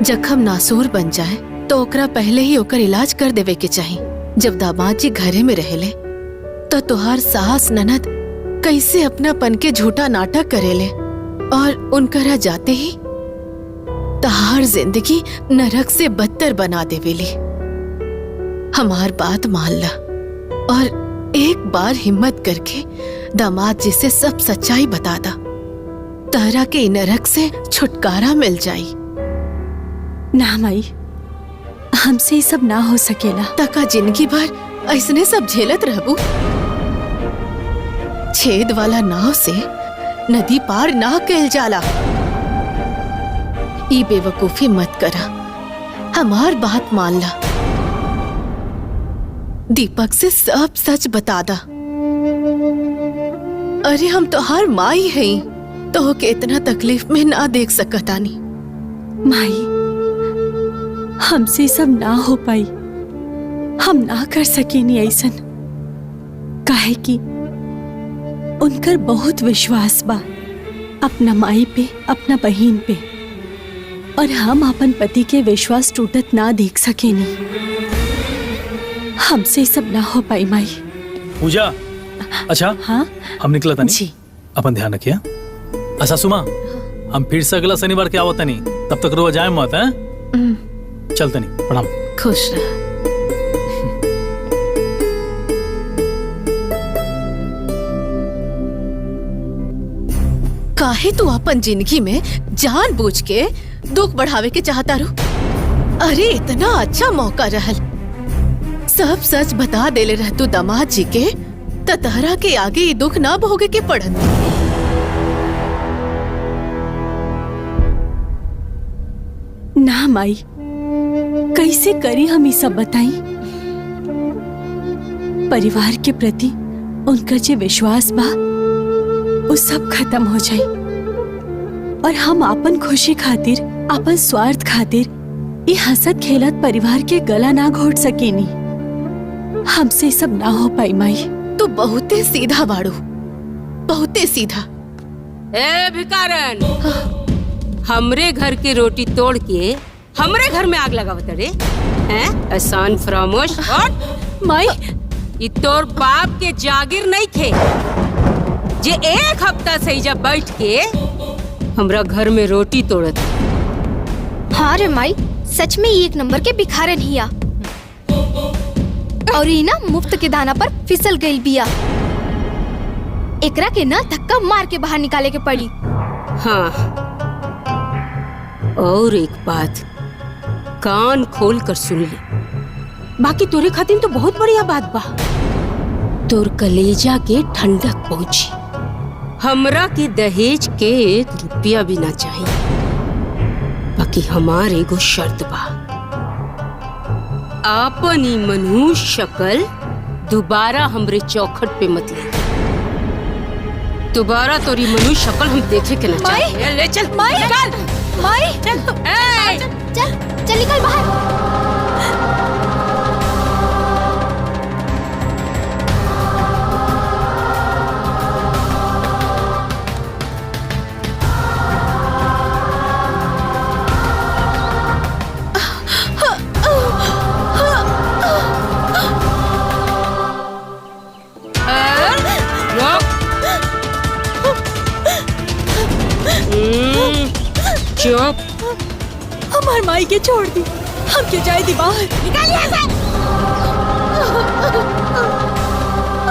K: जखम नासूर बन जाए तो ओकरा पहले ही ओकर इलाज कर देवे के चाही। जब दामाद जी घरे में रहेले तो तोहार सास ननद कैसे अपनापन के झूठा नाटक करेले और उनकरा जाते ही तहार जिंदगी नरक से बदतर बना देवेली। हमार बात मान ला और एक बार हिम्मत करके दामाद जी से सब सच्चाई बता दा, तारा के नरक से छुटकारा मिल जाई।
A: ना माई, हमसे ये सब ना हो सकेला।
K: तका जिंदगी भर ऐसने सब झेलत रहबू? छेद वाला नाव से नदी पार ना कैल जाला। ई बेवकूफी मत करा, हमार बात मान ला। दीपक से सब सच बता दा। अरे हम तो हर माई हैं, तो के इतना तकलीफ में ना देख सकतानी।
A: माई, हमसे सब ना हो पाई, हम ना कर सकेनी ऐसन। काहे कि उनकर बहुत विश्वास बा अपना माई पे, अपना बहन पे, और हम अपन पति के विश्वास टूटत ना देख सकेनी। हमसे सब ना हो पाई माई।
N: पूजा, अच्छा
A: हाँ
N: हम निकला था
A: जी।
N: अपन ध्यान रखिए। अच्छा सुमा, हम फिर से अगला शनिवार के आवत नहीं, तब तक रोज जाए मत है। चलते नहीं, प्रणाम।
K: खुश रह। काहे तू अपन जिंदगी में जानबूझ के दुख बढ़ावे के चाहता रू? अरे इतना अच्छा मौका रहल, सब सच बता देले रह तू दामाद जी के, तहरा के आगे ये दुख ना भोगे के पड़त।
A: ना माई, कैसे करी हम ये सब बताई? परिवार के प्रति उनका जो विश्वास बा वो सब खत्म हो जाए और हम अपन खुशी खातिर, अपन स्वार्थ खातिर ये हंसत खेलत परिवार के गला ना घोट सकेनी। हमसे सब ना हो पाई माई।
K: तू बहुते सीधा बाड़ू, बहुते सीधा।
G: ए भिकारन, हमरे घर की रोटी तोड़ के हमरे घर में आग लगावत रे हैं? एहसान फरामोश हट।
A: माई,
G: ई तोर बाप के जागीर नहीं थे जे एक हफ्ता से जब बैठ के हमरा घर में रोटी तोड़त।
M: हाँ रे माई, सच में ये एक नंबर के भिखारन हिया। और ये ना मुफ्त के दाना पर फिसल गई बिया। एकरा के ना धक्का मार के बाहर निकाले के पड़ी।
G: हाँ, और एक बात कान खोल कर सुन ले, बाकी तोरे खातिर तो बहुत बढ़िया बात बा। तोर कलेजा के ठंडक पहुंची। हमरा के दहेज के 1 रुपया भी ना चाहिए, बाकी हमार एगो शर्त बा। आपन ही मनुष्य शक्ल दोबारा हमरे चौखट पे मत ले। दोबारा तोरी मनुष्य शक्ल हम देखे के ना चाहिए। ले चल
M: माई,
G: निकल।
M: माई, चल चल निकल बाहर।
G: चुप।
A: हमार माई के छोड़ दी, हम के जाए दी बाहर।
G: निकालिए से।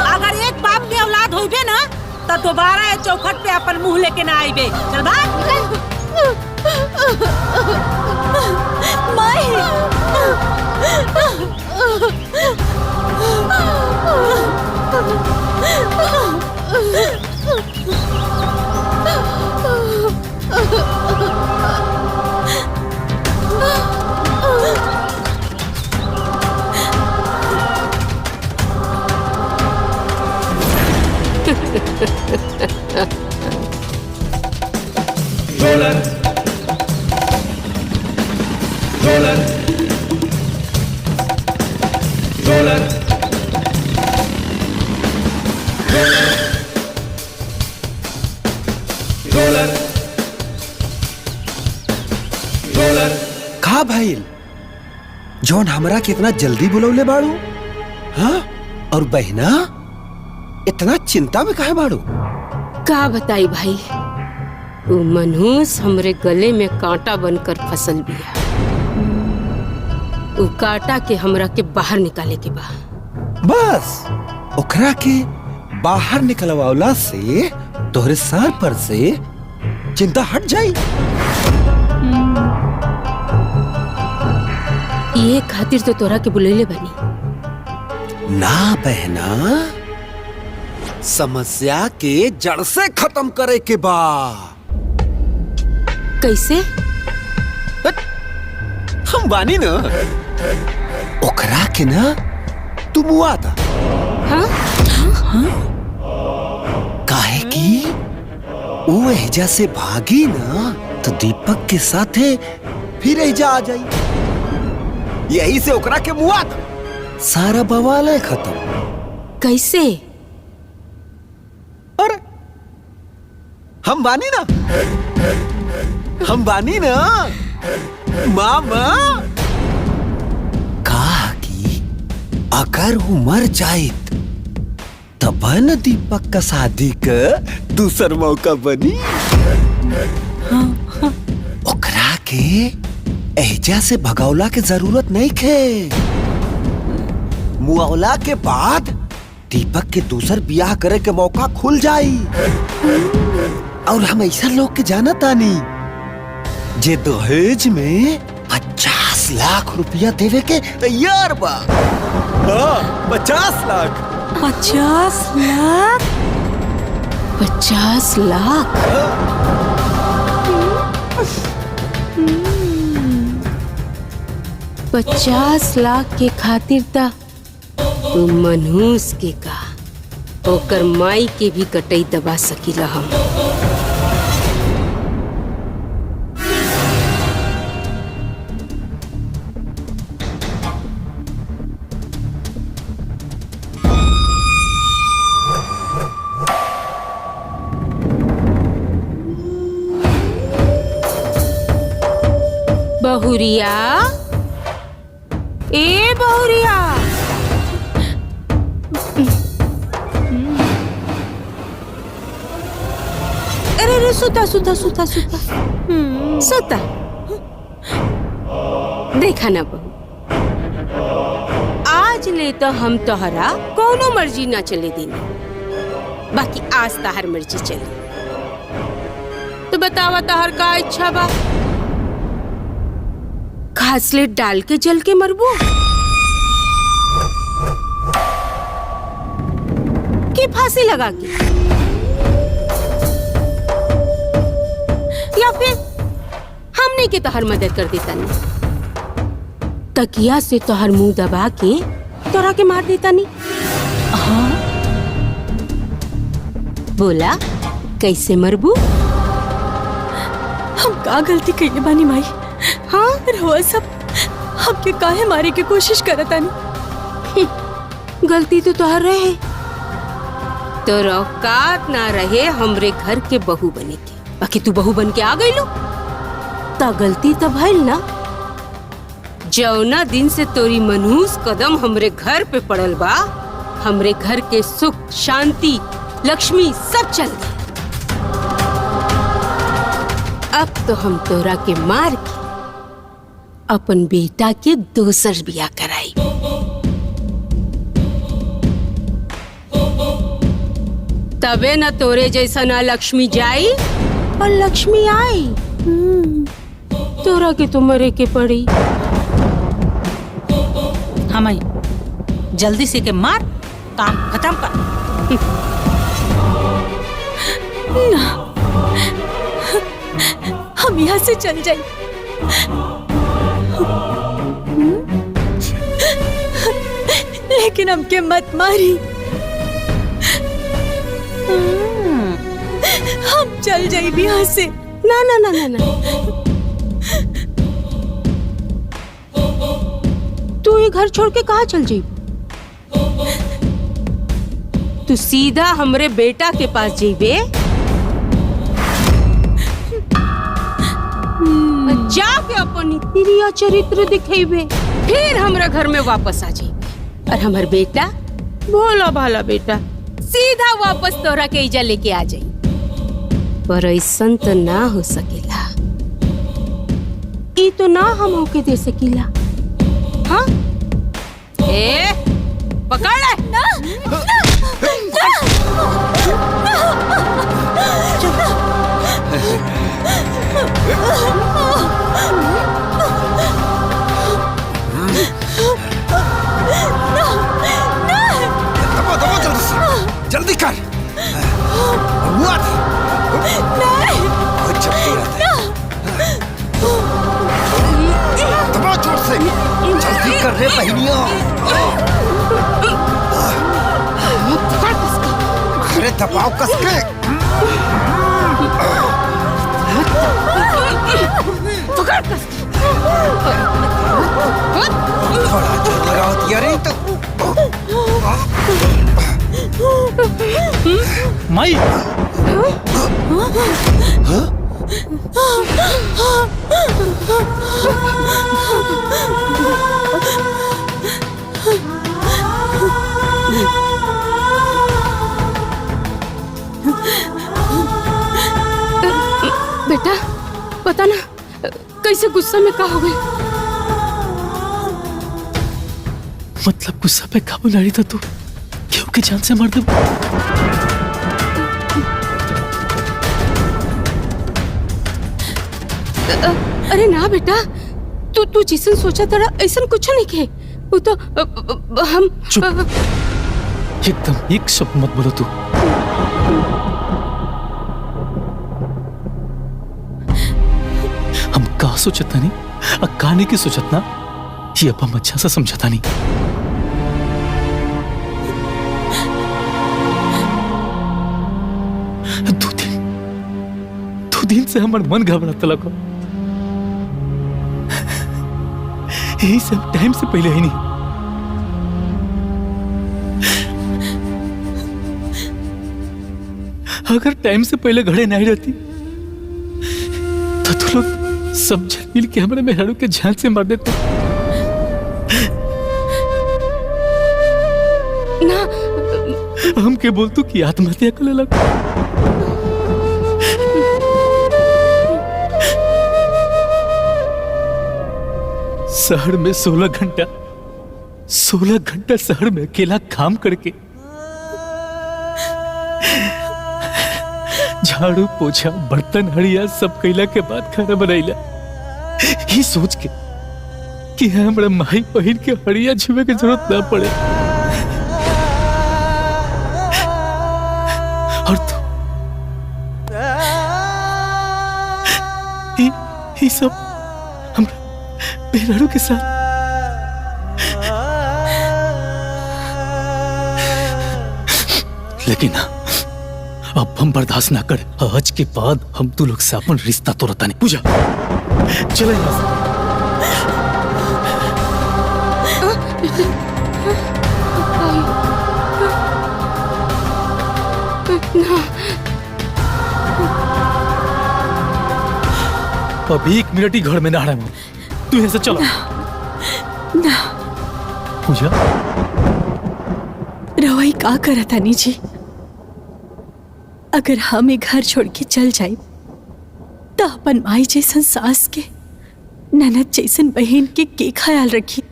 G: अगर एक बाप के औलाद होइबे ना तो दोबारा ये चौखट पे अपन मुंह लेके ना आइबे। चल भाग।
I: का भइल जौन हमरा के इतना जल्दी बुलौले बाड़ू? हाँ, और बहना इतना चिंता में काहे बाड़ू?
G: का बताई भाई, वो मनहूस हमरे गले में कांटा बनकर फसल बिया। वो कांटा के हमरा के बाहर निकाले के बा।
I: बस ओकरा के बाहर निकलवावला से तोहरे सर पर से चिंता हट जाई।
G: ये खातिर तो तोरा के बुलेले बनी
I: ना बहना, समस्या के जड़ से खत्म करे के बा।
G: कैसे?
I: हम बानी ना, ओकरा के ना तू मुआ था।
G: हाँ?
I: काहे की वो एजा से भागी ना तो दीपक के साथे फिर एजा आ जाई। यही से ओकरा के मुआ था। सारा बवाल है खत्म।
G: कैसे?
I: अरे हम बानी ना, हम बानी ना मामा। कहा कि अगर वो मर जाइत तब न दीपक का शादी का दूसर मौका बनी। ओकरा के एजा से भगौला के जरूरत नहीं खे। मुआवला के बाद दीपक के दूसर बियाह करे के मौका खुल जाई। और हम ऐसा लोग के जाना तानी जे दहेज में 50 लाख रुपया देवे के तैयार बा। 50 लाख।
A: 50 लाख?
G: 50 लाख? 50 लाख के खातिर ता तू मनहूस के का ओकर माई के भी कटई दबा सकीला हम। बहुरिया, ए बहुरिया, अरे अरे सुता सुता सुता सुता सुता। देखा ना बहू, आज ले तो हम तोहरा कोनो मर्जी ना चले देनी, बाकी आज तहर मर्जी चली। तो बतावा तहर का इच्छा बा? घासलेट डाल के जल के मरबू कि फांसी लगा के, या फिर हमने के तोहर मदद कर देता नहीं, तकिया से तोहर मुंह दबा के तोरा के मार देता नहीं। हाँ बोला कैसे मरबू?
A: हम का गलती कइले बानी माई? हाँ रोआ सब हमके काहे मारे की कोशिश करता नहीं?
G: गलती तो तोहर रहे, तो औकात ना रहे हमरे घर के बहू बने के, बाकी तू बहू बन के आ गई लो। ता गलती तो भइल ना। जौना दिन से तोरी मनहूस कदम हमरे घर पे पड़ल बा, हमरे घर के सुख शांति लक्ष्मी सब चल गई। अब तो हम तोरा के मार के अपन बेटा के दोसर बियाह कराई। तबे न तोरे जैसा ना लक्ष्मी जाई और लक्ष्मी आई। तोरा के तो मरे के पड़ी।
C: हाँ माई, जल्दी से के मार, काम खत्म कर।
A: ना, हम यहाँ से चल जाए। लेकिन हमके मत मारी। हम चल जाए भी यहाँ से।
G: ना ना ना ना ना, तू ये घर छोड़ के कहाँ चल जाई? तू सीधा हमरे बेटा के पास जाइबे, जाके अपन प्रिय चरित्र दिखेबे, फिर हमरा घर में वापस आ जाइबे। और हमर बेटा भोला भाला बेटा सीधा वापस तोरा के इजा लेके आ जाई। पर ऐसन तो ना हो सकेला, ई तो ना हम होके दे सकीला। हाँ ए पकड़ ले। ना, ना,
J: जल्दी कर। दबा जोर से, जल्दी कर रे बहनिया। अरे दबाओ कस के।
G: पकड़ कस के।
J: थोड़ा जोर लगाओ दिया रे तो।
N: माई
G: बेटा पता ना कैसे गुस्सा में का हो गई।
N: मतलब गुस्सा पे काबू ना रही था तू, क्यों की जान से मार दे।
G: अरे ना बेटा, तू जिसन सोचा तेरा ऐसा कुछ नहीं के। वो तो हम
N: चुप, एकदम एक शब्द मत बोलो तू। हम का सोचत नहीं, कहानी की सोचत ना, कि अब हम अच्छा सा समझाता नहीं। दो दिन से हमार मन घबराता लगा। यही सब टाइम से पहले ही नहीं। अगर टाइम से पहले घरे नहीं रहती तो तू लोग सब जन मिल के हमारे मेहरारू के जान से मार देते
G: ना।
N: हम के बोल तू कि आत्महत्या कर ले लगा। शहर में 16 घंटा शहर में अकेला काम करके झाड़ू पोछा बर्तन हड़िया सब कैला के बाद खाना बनाइला, ये सोच के कि हमरा माई बहन के हड़िया छुए की जरूरत ना पड़े। और तू ये सब हमरा बेरारू के साथ लेकिन अब हम बर्दाश्त ना कर। आज के बाद हम तू लोग से अपन रिश्ता तोड़ता नहीं। पूजा चले अब 1 मिनट ही घर में ना रहा। तू यहाँ से चलो
A: ना।
N: पूजा
A: रवाई का करा तानी जी? अगर हम एक घर छोड़ के चल जाए तो अपन माई जैसन सास के, ननद जैसन बहन के ख्याल रखी?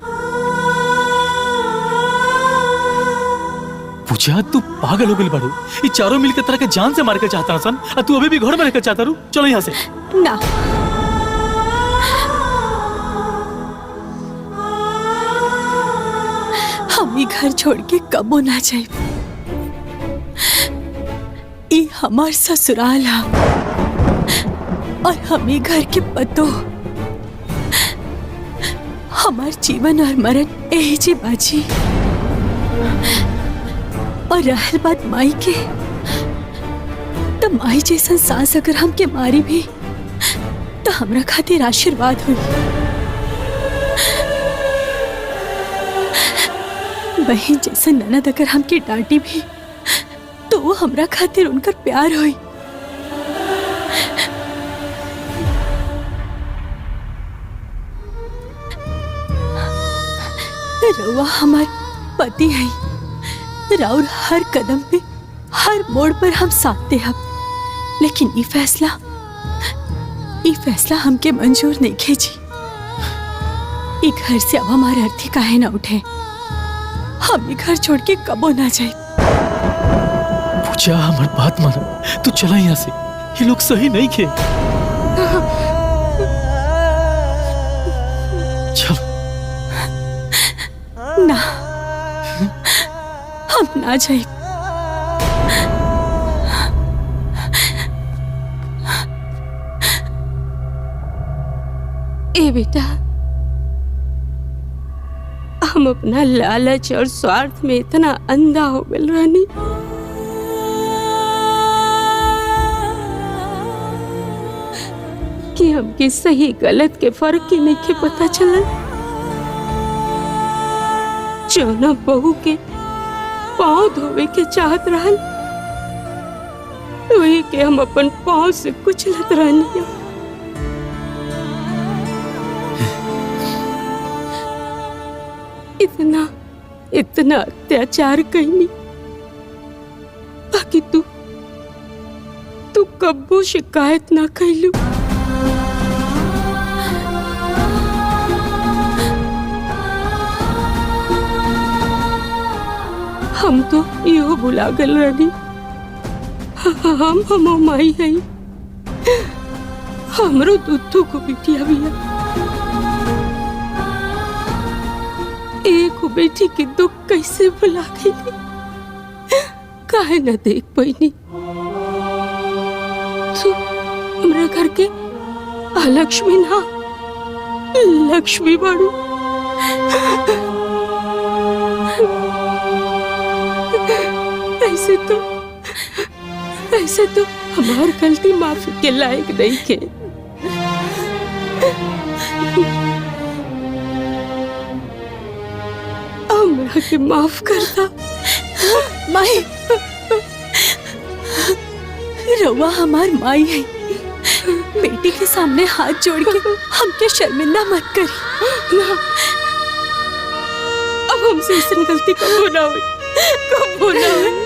N: पूजा तू पागल हो गई बाड़ू। ये चारों मिलकर तरह के जान से मार के चाहता सन, और तू अभी भी घर में रहकर चाहता रू। चलो यहाँ से।
A: ना, हम ही घर छोड़ के कबो ना जाए। ये हमार ससुराल है और हमें घर के पतो। हमार जीवन और मरण यही जी बाजी। और रहल बात माई के, तो माई जैसन सास अगर हमके मारी भी तो हमरा खातिर आशीर्वाद हुई। बहन जैसन ननद अगर हमके डांटी भी तो वो हमरा खातिर उनकर प्यार हुई। रउआ हमार पति है। राउर हर कदम पे, हर मोड़ पर हम साथ दे हम। लेकिन ये फैसला हमके मंजूर नहीं खेजी। ये घर से अब हमारे अर्थी काहे ना उठे। हम ये घर छोड़ के कबो ना जाए।
N: पूजा हमारी बात मानो, तू चला यहाँ से। ये लोग सही नहीं खे। चलो
A: ना, हम ना जाए।
G: ए बेटा, हम अपना लालच और स्वार्थ में इतना अंधा हो गए रानी कि हमके सही गलत के फर्क ही नहीं के पता चला। जौना बहू के पाँव धोवे के चाहत रहल, वही के हम अपन पाँव से कुचलत रहनी। इतना अत्याचार करनी, बाकी तू कब्बो शिकायत ना कैलू। हम तो यो भुला गल रानी, हम माई है। हमरो दूधू को बिटिया बिया। एक बेटी के दुख कैसे भुला गई, काहे न देख पैनी। तू हमरा घर के लक्ष्मी ना, लक्ष्मी बाड़ू। ऐसे तो हमार गलती माफी के लायक नहीं के। हमरा के माफ करता।
A: माई, रउआ हमार माई है। बेटी के सामने हाथ जोड़ के हमके शर्मिंदा मत करी।
G: अब हमसे इस गलती कब ना हुई, कब ना हुई।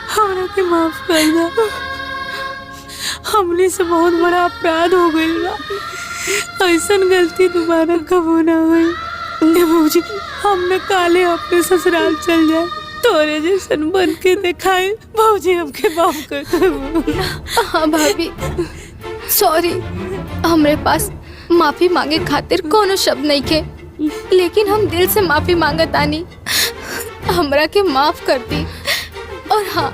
A: हमरा के माफ कर दो। हमने से बहुत बड़ा अपराध हो गई बा। ऐसा गलती दोबारा कब ना हुई। भौजी, हमने काले अपने ससुराल चल जाए, तोरे जैसन बन के दिखाए। भौजी हमके माफ कर दो।
M: हाँ भाभी, सॉरी। हमरे पास माफी मांगे खातिर कोनो शब्द नहीं के, लेकिन हम दिल से माफी मांगत आनी। हमरा के माफ कर दी। और हाँ,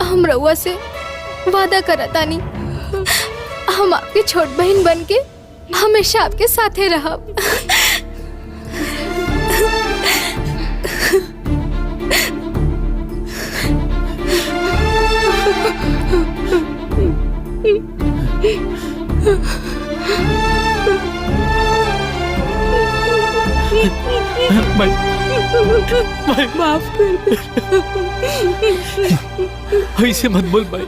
M: हम रउआ से वादा करत आनी, हम आपकी छोट बहन बन के हमेशा आपके साथे रहब।
G: माफ कर दे।
N: ऐसे मत बोल भाई,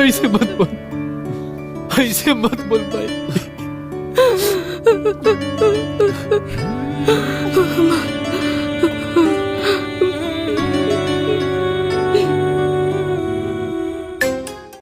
N: ऐसे मत बोल, ऐसे मत बोल भाई।